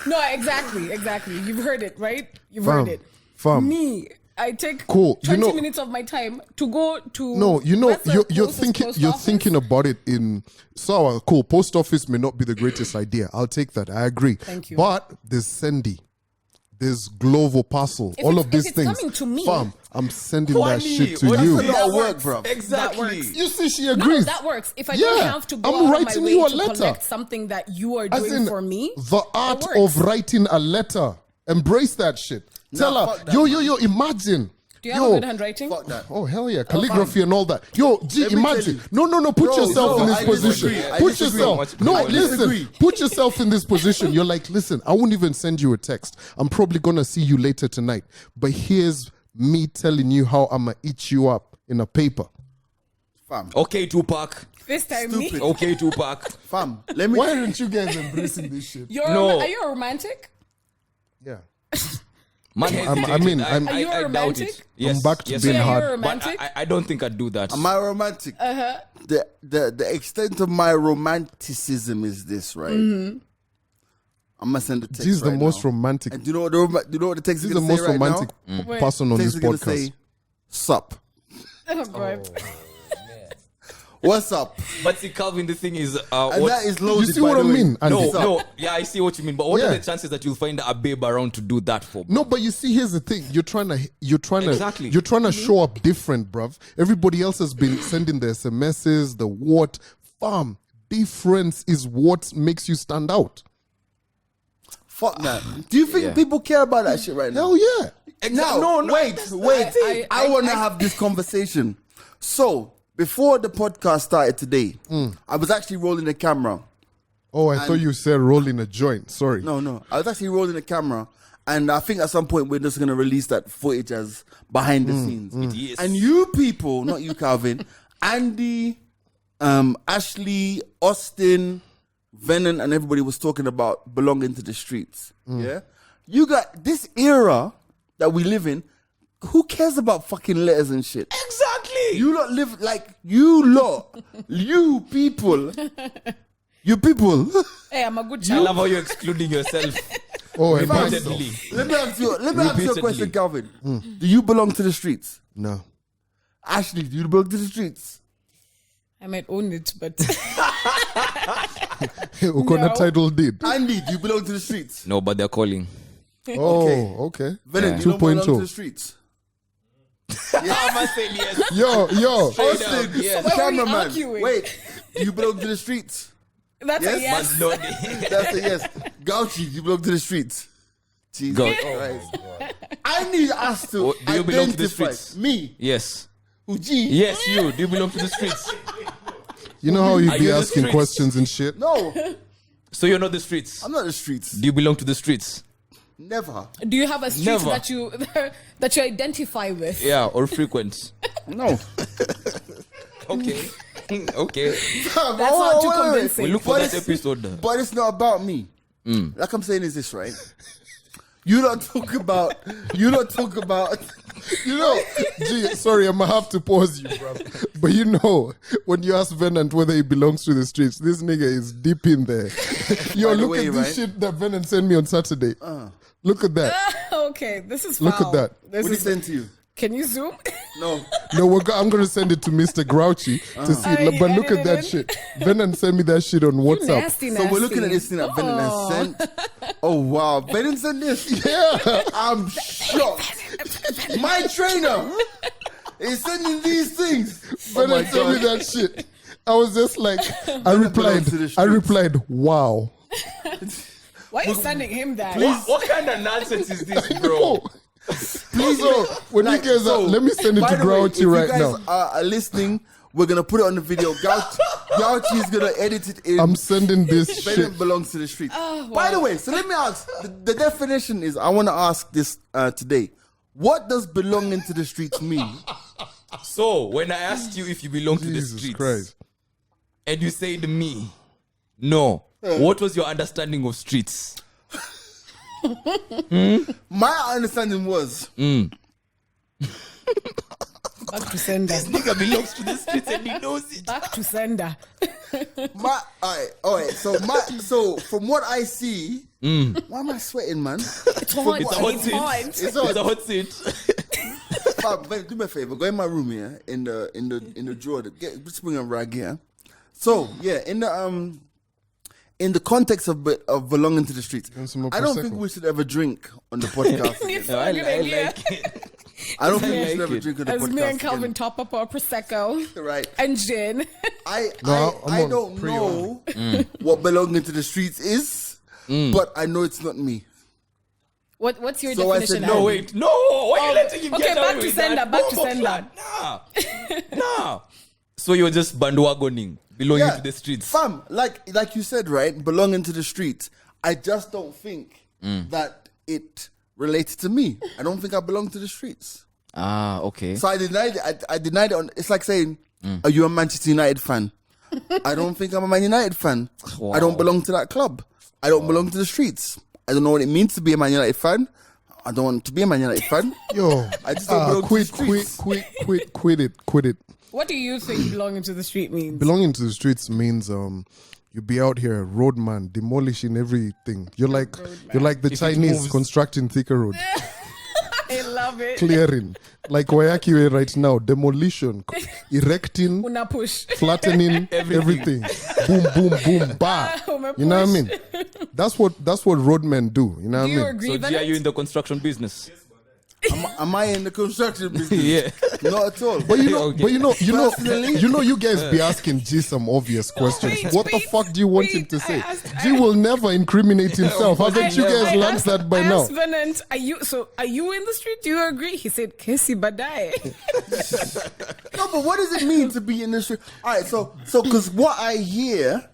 No, exactly. You've heard it, right? You've heard it. Fam. Me, I take Cool. 20 minutes of my time to go to. No, where's the you're closest thinking post you're office? thinking about it in cool. Post office may not be the greatest idea. I'll take that. I agree. Thank you. But there's Sendy, there's Glovo Parcel, If all it's- of these if it's things. coming to me- Fam, I'm sending Funny. that shit to What you. That's a lot of That work, works. bro. Exactly. That works. You see, she No, agrees. that works. If I Yeah, don't have to go I'm out of my writing way you a to letter. collect something that you are As doing in for me, the art that of works. writing a letter. Embrace that shit. Tell fuck her, that, yo, imagine. do you have a good handwriting? Fuck that. Oh hell yeah, calligraphy and all that. Yo, G, Let me imagine. tell No, put Bro, yourself no, in this I position. disagree. I Put disagree. yourself. I No, disagree. listen. Put yourself in this position. You're like, listen, I won't even send you a text. I'm probably gonna see you later tonight. But here's me telling you how I'ma eat you up in a paper. Fam. Okay, Tupac. This time, Stupid. me. Okay, Tupac. Fam. Let me. Why aren't you guys embracing this shit? No. Are you a romantic? Yeah. Man I'm- I mean, I'm- Are you a I doubt romantic? it. Yes, back to yes, being I am. hard. You're a But romantic? I don't think I'd do that. Am I romantic? The extent of my romanticism is this, right? I'm gonna send a text. She's the right most now. romantic. And do you know what the text She's is the gonna most say right romantic now? person on Text this is gonna podcast. say, "Sup." Oh God. What's up? But see, Calvin, the thing is, And what, that is You loaded. see by what the I way. mean? And no, this- no, yeah, I see what you mean. But what Yeah. are the chances that you'll find a babe around to do that for? No, but you see, here's the thing. You're trying Exactly. to show up different, bruv. Everybody else has been sending the SMSs, the what. Fam, difference is what makes you stand out. Fuck that. Do you think Yeah. people care about that shit right now? Hell yeah. No, wait. I want to have this conversation. So, before the podcast started today, I was actually rolling the camera. Oh, I thought you said rolling a joint. Sorry. No. I was actually rolling the camera. And I think at some point we're just going to release that footage as behind the scenes. is. And you people, not you, Calvin, Andy, Ashley, Austin, Venom, and everybody was talking about belonging to the streets. Yeah? You got this era that we live in. Who cares about fucking letters and shit? Exactly. You lot live like you people. Hey, I'm a good I child. love how you're excluding yourself. Oh, and myself. Repeatedly. Let me ask you a question, Repeatedly. Calvin. Do you belong to the streets? No. Ashley, do you belong to the streets? I might own it, but Ukona No. title did. Andy, do you belong to the streets? No, but they're calling. Oh, okay. Venom, do you don't belong to 2.0. the streets? I'm saying yes. Yo. Austin, yes. the Why are we cameraman. arguing? Wait, do you belong to the streets? that's Yes, a yes. But no, they- That's a yes. Gauchi, do you belong to the streets? Jesus God. Christ. I need us to Oh, do you belong to the identify streets? me, yes. Uji. Yes, you. Do you belong to the streets? You know how you Are be you the asking streets? questions and shit? No, So you're not the streets. I'm not the streets. Do you belong to the streets? Never. Do you have a street Never. that you that you identify with? Yeah, or frequent. No. Okay. Okay. That's not too convincing. We look for But that it's- episode. But it's not about me. Like I'm saying is this, right? You don't talk about You know, gee, sorry, I'm gonna have to pause you, bro. But you know, when you ask Venant whether he belongs to the streets, this nigga is deep in there. Yo, By the look way, at this right? shit that Venant sent me on Saturday. Look at that. Okay, this is Look foul. at that. This What did he is, send to you? can you zoom? No. No, I'm gonna send it to Mr. Grouchy to see. Oh, But look at that edited shit. Venant sent me that shit on WhatsApp. Nasty, So we're looking at this thing that Bennett has sent. Oh wow, Bennett sent this. Yeah. I'm shocked. My trainer is sending these things. Oh my Venant sent me god. that shit. I was just like, I belongs to the replied, streets. wow. Why are you sending him that? What kind of nonsense is this, bro? Oh. Please, so, when Like, you guys so, are, let me send it by to the way, Grouchy if right you guys now. are listening, we're gonna put it on the video. Grouchy is gonna edit it in. I'm sending this shit. Bennett belongs to the street. By the way, so let me ask. The definition is. I want to ask this today. What does belonging to the streets mean? So when I asked you if you belong to the Jesus streets, Christ. and you said me, no. What was your understanding of streets? My understanding was Back to sender. Nigga belongs to the streets and he knows it. Back to sender. all right. So from what I see, why am I sweating, man? It's hot. It's a hot seat. It's It's hot. a hot seat. Ben, do me a favor. Go in my room here, in the drawer. Just bring a rag here. So yeah, in the context of belonging to the streets, And some more I don't Prosecco. think we should ever drink on the podcast. It's No, a good idea. like it. I don't think we like should ever it. drink on the As podcast. me and Calvin again. top up our prosecco Right. and gin. I I'm don't on know what belonging to the streets is, but I know it's not me. What's your So I definition? said No, no. wait. No. Why are you letting him okay, get away back to with sender, that? back to Bombo sender. clan. Nah. So you're just bandwagoning, belonging to the streets. Fam, like you said, right? Belonging to the streets. I just don't think that it relates to me. I don't think I belong to the streets. Ah, okay. So I denied it. I denied it. It's like saying, "Are you a Manchester United fan?" I don't think I'm a Man United fan. Wow. I don't belong to that club. I don't belong to the streets. I don't know what it means to be a Man United fan. I don't want to be a Man United fan. Yo, I just don't belong to quit, the streets. quit it. What do you think belonging to the street means? Belonging to the streets means you be out here, roadman, demolishing everything. You're like the If it Chinese moves. constructing thicker road, I love it. clearing. Like Wayaki way right now, demolition, erecting, Una push. flattening, everything. Boom, boom, boom, bah. You know what I mean? That's what roadmen do. You know what Do I you mean? agree So, with G, are you it? in the construction business? Am I in the construction business? Yeah. Not at all. But you know, Okay. you guys be asking G some obvious questions. Wait, What the wait, fuck do you want him wait, to say? I asked- G will never incriminate himself. Haven't you guys learned that by I now? asked Venant, are you in the street? Do you agree? He said, Kesi Badai. No, but what does it mean to be in the street? All right, so because what I hear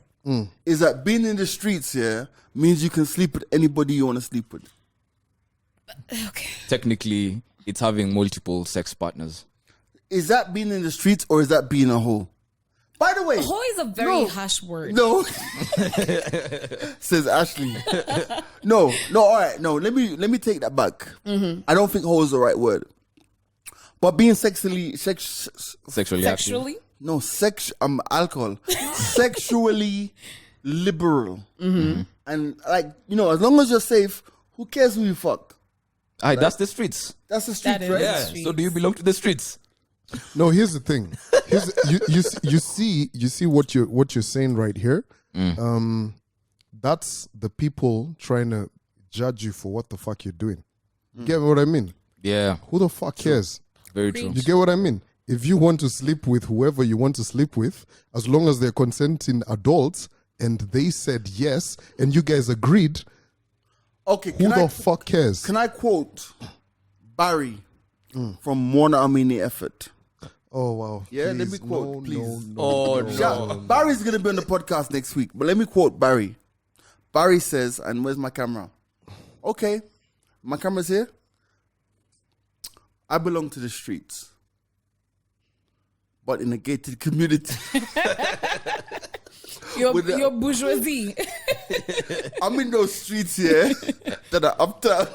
is that being in the streets here means you can sleep with anybody you want to sleep with. Okay. Technically, it's having multiple sex partners. Is that being in the streets or is that being a hoe? By the way, Ho is a very No. harsh word. no, says Ashley. No, all right, no. Let me take that back. I don't think hoe is the right word. But being sexually Sexually active. Sexually? no alcohol sexually liberal, and as long as you're safe, who cares who you fuck? Aye, that's the streets. That's the street, That is- right? Yeah. streets. So do you belong to the streets? No, here's the thing. You see what you're saying right here. That's the people trying to judge you for what the fuck you're doing. You get what I mean? Yeah. Who the fuck cares? Very true. You get what I mean? If you want to sleep with whoever you want to sleep with, as long as they're consenting adults and they said yes and you guys agreed, Okay, who the fuck cares? can I quote Barry from Warner Armenia Effort? Oh wow! Yeah, let me Please, quote, no, please. No, Oh, no. no. Yeah, Barry's gonna be on the podcast next week, but let me quote Barry. Barry says, and where's my camera? Okay, my camera's here. I belong to the streets, but in a gated community. Your bourgeoisie. I'm in those streets here that are uptown.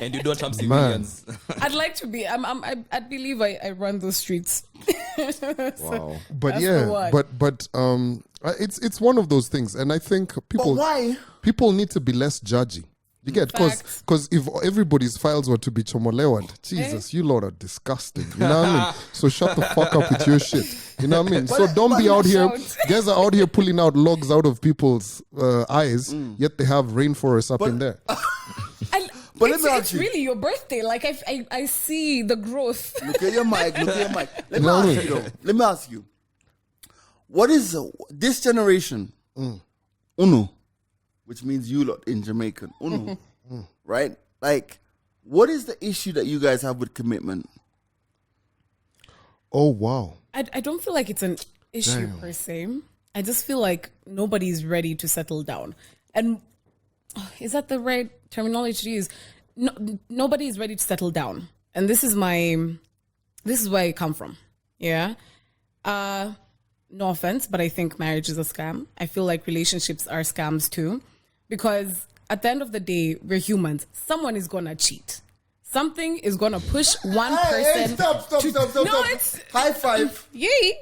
And you don't have civilians. I'd like to be. I believe I run those streets. Wow. But That's the yeah, one. but it's one of those things, and I think people But why? people need to be less judgy. You get Facts. because if everybody's files were to be chomolewad, Jesus, you lot are disgusting. You know what I mean? So shut the fuck up with your shit. You know what I mean? So don't be out here. Guys are out here pulling out logs out of people's eyes, yet they have rainforests up in there. But let me ask it's you. really your birthday. Like I see the growth. Look at your mic. Let me ask you though. Let me ask you. What is this generation? Unu, which means you lot in Jamaican. Unu, right? Like, what is the issue that you guys have with commitment? Oh wow. I don't feel like it's an issue per se. I just feel like nobody's ready to settle down. And is that the right terminology to use? No, nobody is ready to settle down. And this is where I come from. Yeah. No offense, but I think marriage is a scam. I feel like relationships are scams too. Because at the end of the day, we're humans. Someone is gonna cheat. Something is gonna push one person. Stop. it's High five. yay.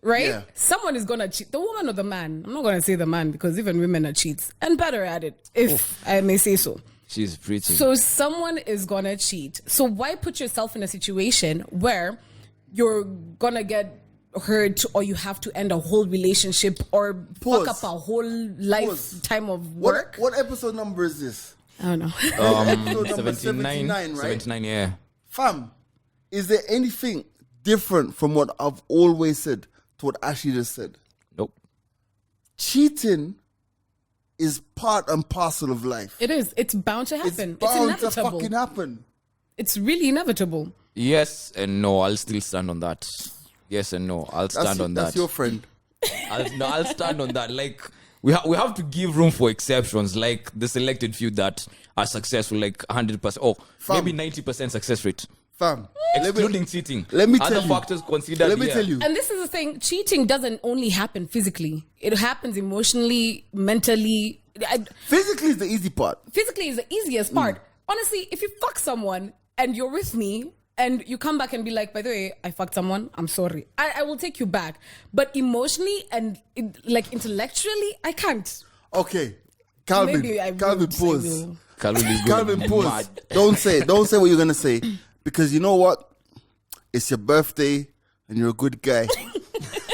Right? Yeah. Someone is gonna cheat. The woman or the man. I'm not gonna say the man because even women are cheats and better at it, if I may say so. She's preaching. So someone is gonna cheat. So why put yourself in a situation where you're gonna get hurt or you have to end a whole relationship or Pause. fuck up a whole lifetime of work? What episode number is this? I don't know. Episode number 79, right? 79, yeah. Fam, is there anything different from what I've always said to what Ashley just said? Nope. Cheating is part and parcel of life. It is. It's bound to happen. It's bound to inevitable. fucking happen. It's really inevitable. Yes and no. I'll still stand on that. Yes and no. I'll stand on that. That's your friend. I'll stand on that. Like we have to give room for exceptions, like the selected few that are successful, like 100%. Oh, Fam. maybe 90% success rate, Fam, excluding cheating. let me Other tell you. factors considered. let me yeah. tell you. And this is the thing, cheating doesn't only happen physically. It happens emotionally, mentally. Physically is the easy part. Physically is the easiest part. Honestly, if you fuck someone and you're with me and you come back and be like, by the way, I fucked someone, I'm sorry. I will take you back. But emotionally and like intellectually, I can't. Okay. Calvin, Maybe I Calvin, would say pause. no. Calvin is Calvin, going pause. mad. Don't say what you're gonna say. Because you know what? It's your birthday and you're a good guy.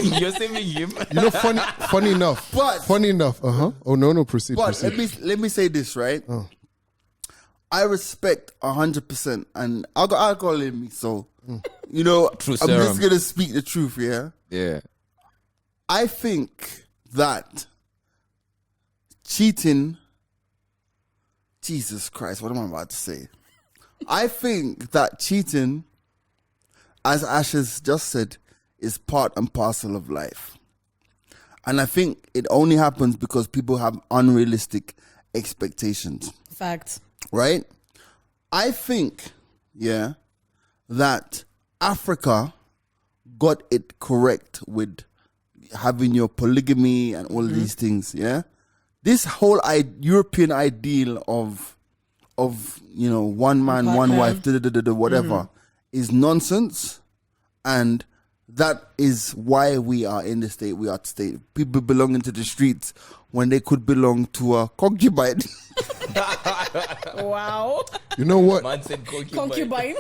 You're saving him. You know, funny enough. But- funny enough. Oh no, proceed. But proceed. let me say this, right? I respect 100%, and alcohol in me, so you know, True I'm serum. just gonna speak the truth, yeah. Yeah. I think that cheating, Jesus Christ, what am I about to say? I think that cheating, as Ash has just said, is part and parcel of life. And I think it only happens because people have unrealistic expectations, Fact. right? I think, yeah, that Africa got it correct with having your polygamy and all these things, yeah? This whole European ideal of you know, one man, one wife, whatever, is nonsense, and that is why we are in the state we are today. People belonging to the streets when they could belong to a concubine. Wow. You know what? Man said concubine. Concubine.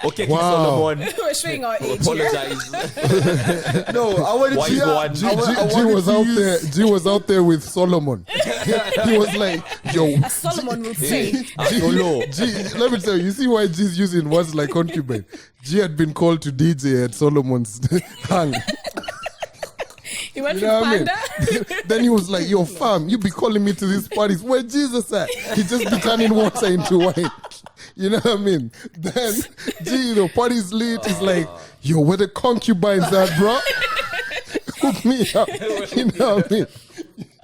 Okay, Wow. Solomon. We're showing our age here. Apologize. No, I wanted Wise to. one. G was out there. G was out there with Solomon. He was like, "Yo, As Solomon will say. Solo. G, let me tell you. You see why G's using words like concubine? G had been called to DJ at Solomon's hang. He went You know with what I mean? Panda. Then he was like, "Yo, fam, you be calling me to these parties. Where Jesus at? He just be turning water into wine." You know what I mean? Then, G, you know, parties lit. He's like, "Yo, where the concubines at, bro? Hook me up." You know what I mean?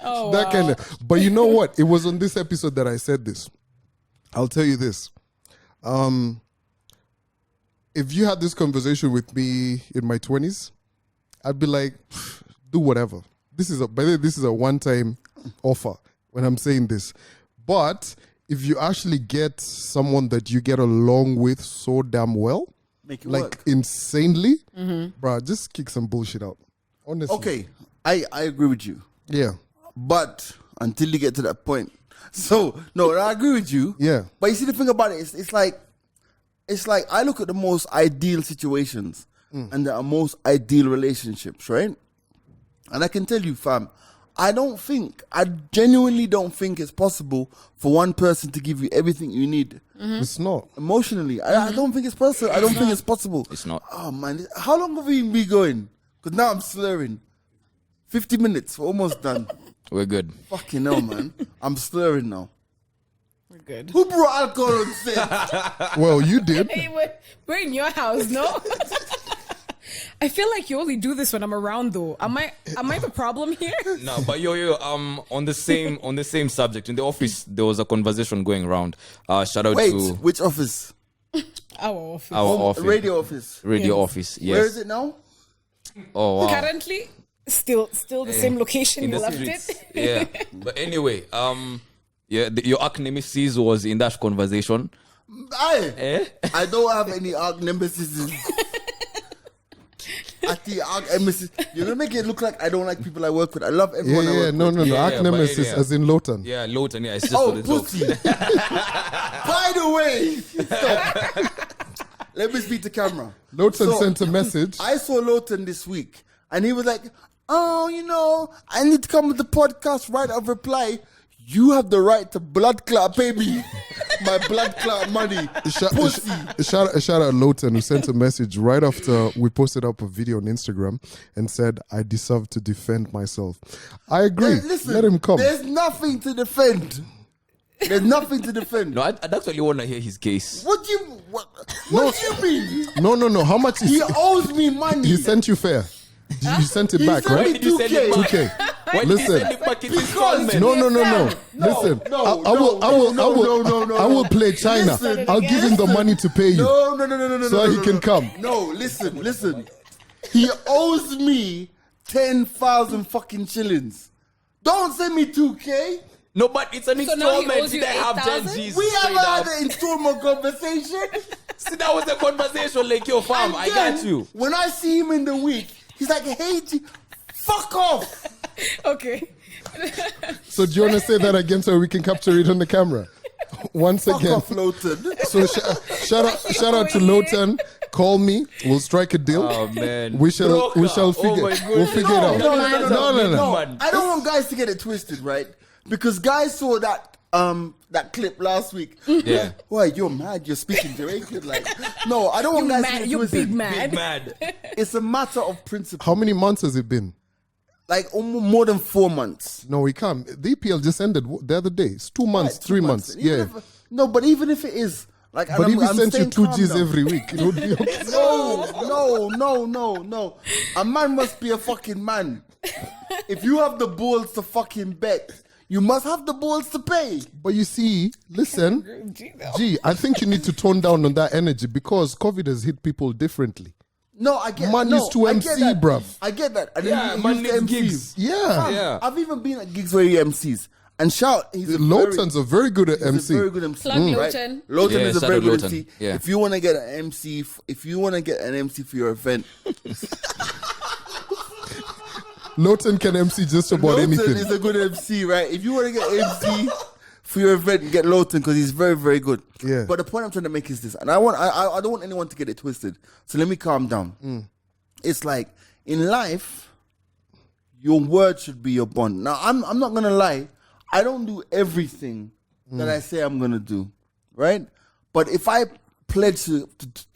Oh, That wow. kind of. But you know what? It was on this episode that I said this. I'll tell you this. If you had this conversation with me in my 20s, I'd be like, do whatever. this is a one-time offer when I'm saying this. But if you actually get someone that you get along with so damn well, Make it like work. insanely, bruh, just kick some bullshit out. Honestly. Okay, I agree with you. Yeah. But until you get to that point. So, no, I agree with you. Yeah. But you see, the thing about it, it's like I look at the most ideal situations and the most ideal relationships, right? And I can tell you, fam, I genuinely don't think it's possible for one person to give you everything you need It's not. emotionally. I don't think it's possible. I don't think it's possible. It's not. Oh, man. How long have we been going? Because now I'm slurring. 50 minutes. We're almost done. We're good. Fucking hell, man. I'm slurring now. We're good. Who brought alcohol on set? Well, you did. Hey, we're in your house, no? I feel like you only do this when I'm around, though. Am I the problem here? No, but on the same subject in the office, there was a conversation going around. Shout out Wait, to which office? Our office. our office, Radio office. radio Yes. office. Yes. Where is it now? Oh wow. Currently, still the same location In you the left streets. it. Yeah. But anyway, your arch nemesis was in that conversation. I don't have any arch nemesis. At the arch nemesis, you're gonna make it look like I don't like people I work with. I love Yeah, everyone I yeah, work no, with. no, no. Yeah, Arch yeah, but nemesis yeah. as in Lawton. Yeah, Lawton. Yeah, it's just Oh, for the joke. pussy! By the way, stop. Let me speak to camera. Lawton So, sent a message. I saw Lawton this week, and he was like, "Oh, I need to come with the podcast right of reply. You have the right to blood clot, pay me my blood clot money, pussy." Shout out Lawton, who sent a message right after we posted up a video on Instagram and said, "I deserve to defend myself." I agree. Hey, listen, Let him come. There's nothing to defend. There's nothing to defend. No, I'd actually want to hear his case. What do you mean? No. How much He is owes me money. he sent you fair? You sent it He back, sent right? me Why did you send it 2K. back? 2K. Why did you Listen. send it back in Because- installment? No. No, Listen, no, I no. will play China. Listen, I'll give him the money to pay you. No. So he can come. No, listen. He owes me 10,000 fucking shillings. Don't send me 2K. No, but it's an So now he installment. owes you Did I have 10 8,000? G's? We straight haven't had up? an installment conversation. See, that was the conversation. Like, yo, fam, And I then, got you. When I see him in the week, he's like, "Hey, fuck off." Okay. So do you want to say that again so we can capture it on the camera? Once Fuck again. off, Lawton. So shout out to Lawton. Call me. We'll strike a deal. Oh, man. We shall Broker. figure. Oh, my We'll goodness. figure it out. No. Man. I don't want guys to get it twisted, right? Because guys saw that clip last week. Yeah. Why, you're mad? You're speaking Jamaican? Like, no, I don't want guys to get it You twisted. big mad. Mad. It's a matter of principle. How many months has it been? Like almost more than 4 months. No, we can't. The EPL just ended the other day. It's 2 months, Right, 3 2 months. Even Yeah. no, but even if it is, like, and But if he I'm sent you staying 2 calm G's now. every week, it would be okay. No. A man must be a fucking man. If you have the balls to fucking bet, you must have the balls to pay. But you see, listen, I think you need to tone down on that energy because COVID has hit people differently. No, I get Man no, used to I MC, get that. bruv. I get that. And Yeah, then man you used to needs MC. gigs. Yeah. Yeah. I've even been at gigs where he MCs. And shout, he's a Lawton's are very good at he's MC. a very good MC. Plug right? Lawton. Lawton Yeah, is a shout very out good Lawton. MC. Yeah. If you want to get an MC, for your event, Lawton can MC just about Lawton anything. is a good MC, right? If you want to get MC for your event, get Lawton because he's very, very good. Yeah. But the point I'm trying to make is this, and I don't want anyone to get it twisted. So let me calm down. It's like in life, your word should be your bond. Now I'm not gonna lie, I don't do everything that I say I'm gonna do, right? But if I pledge to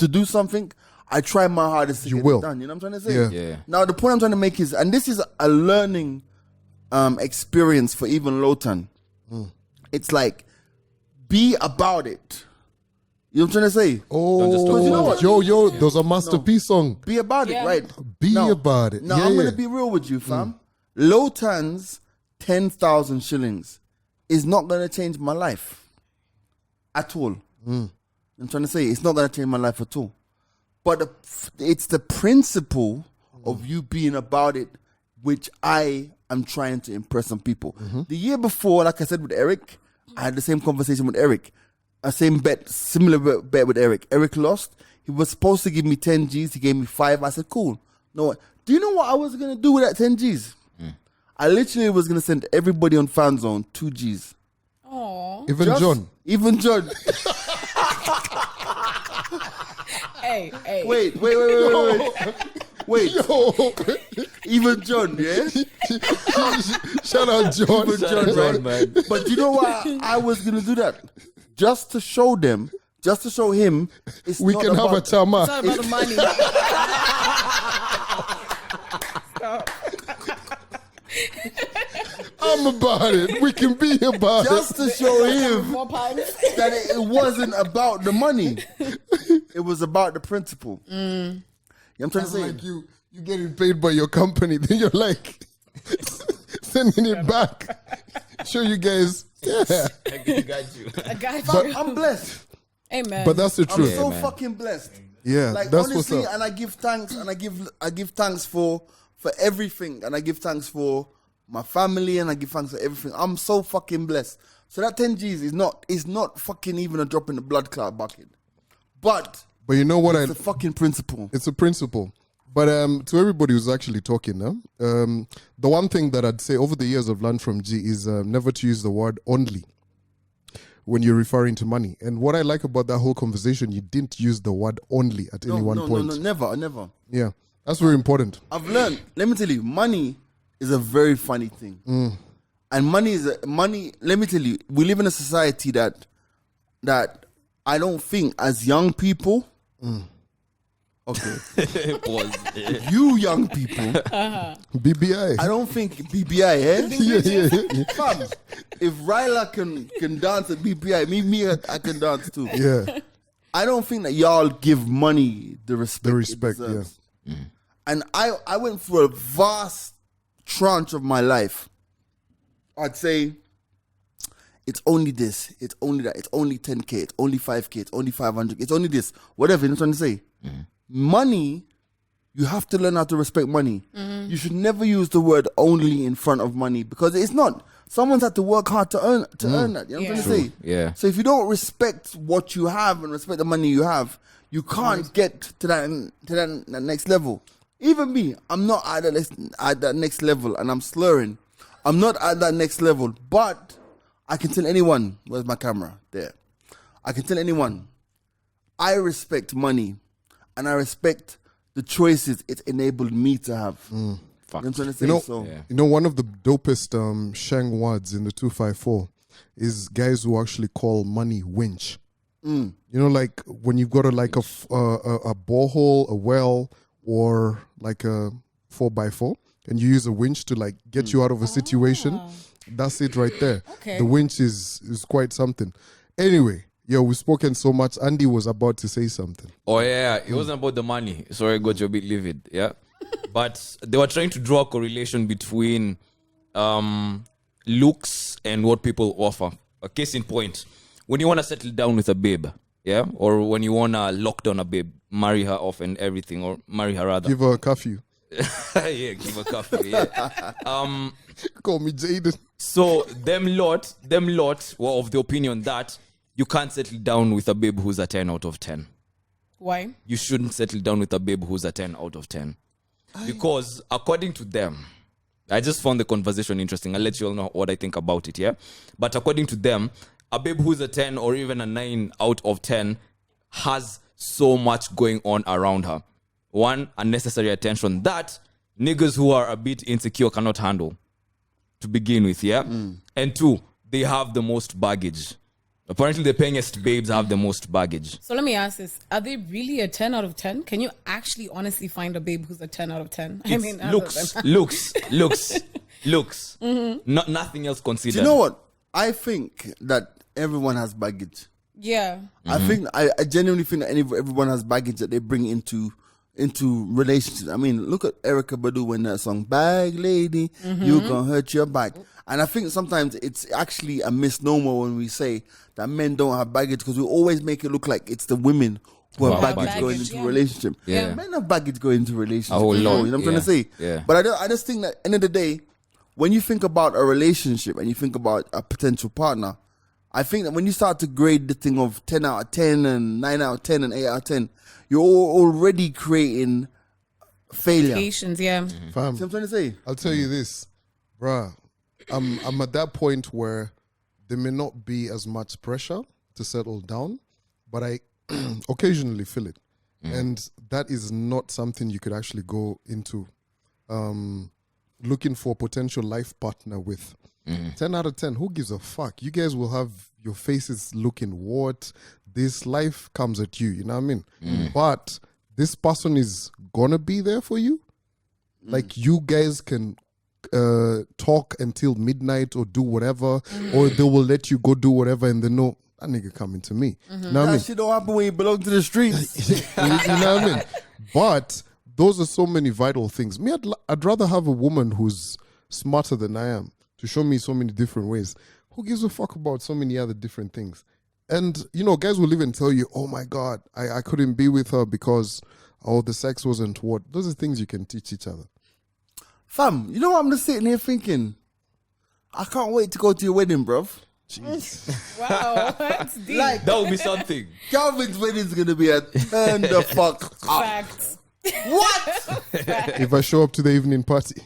do something, I try my hardest to You get will. it done. You know what I'm trying to say? Yeah. Yeah. Now the point I'm trying to make is, and this is a learning experience for even Lawton. It's like, be about it. You know what I'm trying to say? Oh, just talk you know what? yo, there's a masterpiece song. Be about Yeah. it, right? Be Now- about it. Now Yeah, I'm yeah. gonna be real with you, fam. Lawton's 10,000 shillings is not gonna change my life at all. I'm trying to say it's not gonna change my life at all. But it's the principle of you being about it, which I I'm trying to impress some people. The year before, like I said with Eric, I had the same conversation with Eric. Same bet, similar bet with Eric. Eric lost. He was supposed to give me 10 G's. He gave me 5. I said, cool. No, do you know what I was going to do with that 10 G's? I literally was going to send everybody on Fan Zone 2 G's. Aww. Even John. Even John. Hey. Wait. Yo. Even John, yeah? Shout out John. Even John, right? man. But you know why I was going to do that? Just to show them, just to show him, it's We not can have a It's chama. not about the money. I'm about it. We can be about Just to show him 4 pints. that it wasn't about the money. It was about the principle. You know what I'm trying to it. say? Like you getting paid by your company, then you're like sending it back. Show you guys. Yeah. I got you. I got But you. I'm blessed. Amen. But that's the I'm truth. so man. fucking blessed. Yeah, Like that's honestly, what's up. and I give thanks, and I give thanks for everything, and I give thanks for my family, and I give thanks for everything. I'm so fucking blessed. So that 10 G's is not fucking even a drop in the blood clot bucket. But But you know what? it's a fucking principle. It's a principle. But to everybody who's actually talking now, the one thing that I'd say over the years I've learned from G is never to use the word only when you're referring to money. And what I like about that whole conversation, you didn't use the word only at any one point. No, never. Yeah, that's very important. I've learned. Let me tell you, money is a very funny thing, and money. Let me tell you, we live in a society that I don't think as young people. Okay, Pause. you young people. BBI. I don't think BBI. yeah. Fam, if Ryla can dance at BBI, me, I can dance too. Yeah. I don't think that y'all give money the respect. The respect, it deserves. And I went through a vast tranche of my life. I'd say it's only this, it's only that, it's only 10K, it's only 5K, it's only 500, it's only this, whatever. You know what I'm trying to say? Money, you have to learn how to respect money. You should never use the word only in front of money because it's not. Someone's had to work hard to earn that. You know what I'm trying to say? Yeah. So if you don't respect what you have and respect the money you have, you can't get to that next level. Even me, I'm not at that next level, and I'm slurring. I'm not at that next level, but I can tell anyone. Where's my camera? There. I can tell anyone. I respect money, and I respect the choices it enabled me to have. You know what I'm trying to say? You know, one of the dopest Shang words in the 254 is guys who actually call money winch. You know, like when you've got a borehole, a well, or like a 4x4, and you use a winch to like get you out of a situation. That's it right there. Okay. The winch is quite something. Anyway, we've spoken so much. Andy was about to say something. Oh yeah, it wasn't about the money. Sorry, I got you a bit livid. Yeah, but they were trying to draw a correlation between looks and what people offer. A case in point: when you want to settle down with a babe, yeah, or when you want to lock down a babe, marry her off and everything, or marry her rather. Give her a curfew. Yeah, give a coffee. Yeah. Call me Jaden. So them lot were of the opinion that you can't settle down with a babe who's a 10 out of 10. Why? You shouldn't settle down with a babe who's a 10 out of 10. Because according to them, I just found the conversation interesting. I'll let you all know what I think about it, yeah? But according to them, a babe who's a 10 or even a 9 out of 10 has so much going on around her. One, unnecessary attention that niggas who are a bit insecure cannot handle to begin with, yeah? And two, they have the most baggage. Apparently, the payingest babes have the most baggage. So let me ask this. Are they really a 10 out of 10? Can you actually honestly find a babe who's a 10 out of 10? Looks. Nothing else considered. Do you know what? I think that everyone has baggage. Yeah. I genuinely think that everyone has baggage that they bring into relationships. I mean, look at Erykah Badu when that song "Bag Lady," you gonna hurt your back. And I think sometimes it's actually a misnomer when we say that men don't have baggage because we always make it look like it's the women who have baggage going into a relationship. Yeah. Men have baggage going into relationships. A whole lot. You know what I'm trying to say? Yeah. But I just think that at the end of the day, when you think about a relationship and you think about a potential partner, I think that when you start to grade the thing of 10 out of 10 and 9 out of 10 and 8 out of 10, you're already creating failure. Patience, yeah. Fam, See what I'm trying to say? I'll tell you this, bruh. I'm at that point where there may not be as much pressure to settle down, but I occasionally feel it. And that is not something you could actually go into looking for a potential life partner with. 10 out of 10, who gives a fuck? You guys will have your faces looking what? This life comes at you, you know what I mean? But this person is gonna be there for you. Like you guys can talk until midnight or do whatever, or they will let you go do whatever and they know that nigga coming to me. You know what I mean? That shit don't happen when you belong to the streets. You know what I mean? But those are so many vital things. Me, I'd rather have a woman who's smarter than I am to show me so many different ways. Who gives a fuck about so many other different things? And, you know, guys will even tell you, oh my God, I couldn't be with her because the sex wasn't what. Those are things you can teach each other. Fam, you know what I'm just sitting here thinking? I can't wait to go to your wedding, bruv. Wow, that's deep. Like, That would be something. Calvin's wedding's gonna be a turn the fuck up. Facts. What? If I show up to the evening party.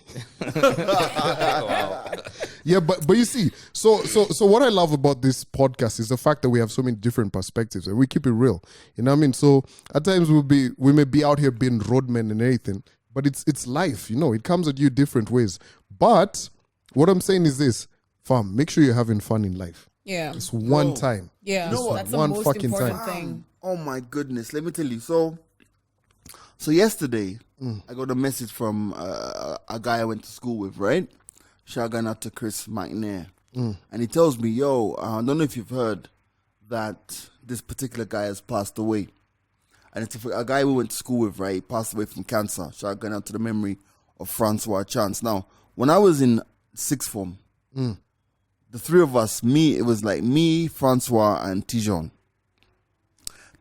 Yeah, but you see, so what I love about this podcast is the fact that we have so many different perspectives and we keep it real. You know what I mean? So at times we may be out here being roadmen and everything, but it's life, you know, it comes at you different ways. But what I'm saying is this, fam, make sure you're having fun in life. Yeah. It's one time. Yeah. You know what? That's the One most fucking important time. thing. Oh my goodness, let me tell you. So yesterday, I got a message from a guy I went to school with, right? Shout out to Chris McNair. And he tells me, yo, I don't know if you've heard that this particular guy has passed away. And it's a guy we went to school with, right? He passed away from cancer. Shout out to the memory of Francois Chance. Now, when I was in sixth form, the three of us, it was like me, Francois, and Tijon.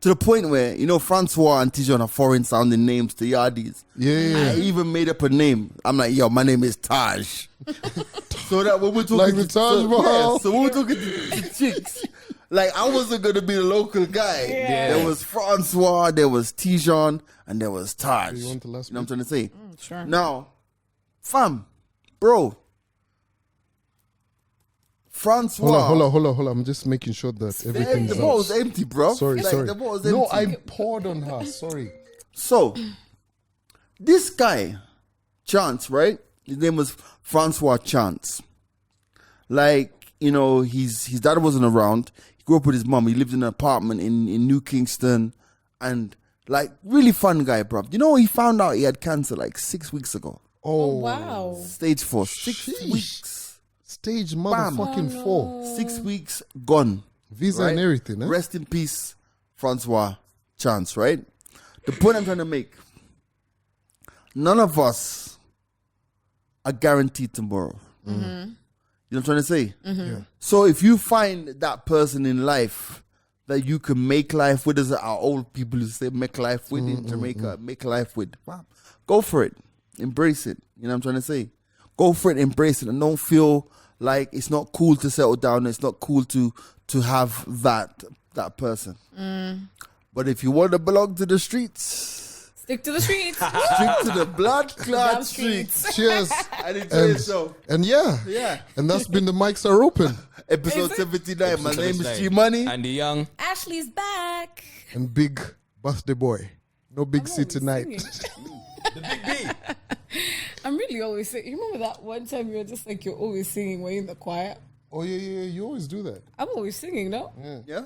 To the point where, you know, Francois and Tijon are foreign sounding names to Yardies. Yeah. I even made up a name. I'm like, yo, my name is Taj. So that when we're talking Like the Taj Mahal. so when we're talking to chicks, like I wasn't gonna be the local guy. Yeah. There was Francois, there was Tijon, and there was Taj. You want the last You know what I'm trying to say? Sure. Now, fam, bro, Francois. Hold on. I'm just making sure that everything's The ball was empty, bro. Sorry. The ball was empty. No, I poured on her. Sorry. So, this guy, Chance, right? His name was Francois Chance. Like, you know, his dad wasn't around. He grew up with his mom. He lived in an apartment in New Kingston. And, like, really fun guy, bro. You know, he found out he had cancer like 6 weeks ago. Oh, wow. Stage 4. 6 Sheesh. weeks. Stage motherfucking 4. 6 weeks gone. Visa Right? and everything, eh? Rest in peace, Francois Chance, right? The point I'm trying to make, none of us are guaranteed tomorrow. You know what I'm trying to say? Yeah. So if you find that person in life that you can make life with, as our old people used to say, make life with in Jamaica, make life with, wow, go for it. Embrace it. You know what I'm trying to say? Go for it, embrace it, and don't feel like it's not cool to settle down. It's not cool to have that person. But if you want to belong to the streets, Stick to the streets. stick to the blood clot Damn streets. Cheers. And enjoy yourself. And yeah. Yeah. And that's been the mics are open. Episode Is it? 79. My name is 79. G Money. Andy Young. Ashley's back. And big birthday boy. No big C always tonight. singing. The Big B. I'm really always singing. You remember that one time you were just like, you're always singing when you're in the choir? Oh yeah. You always do that. I'm always singing, no? Yeah.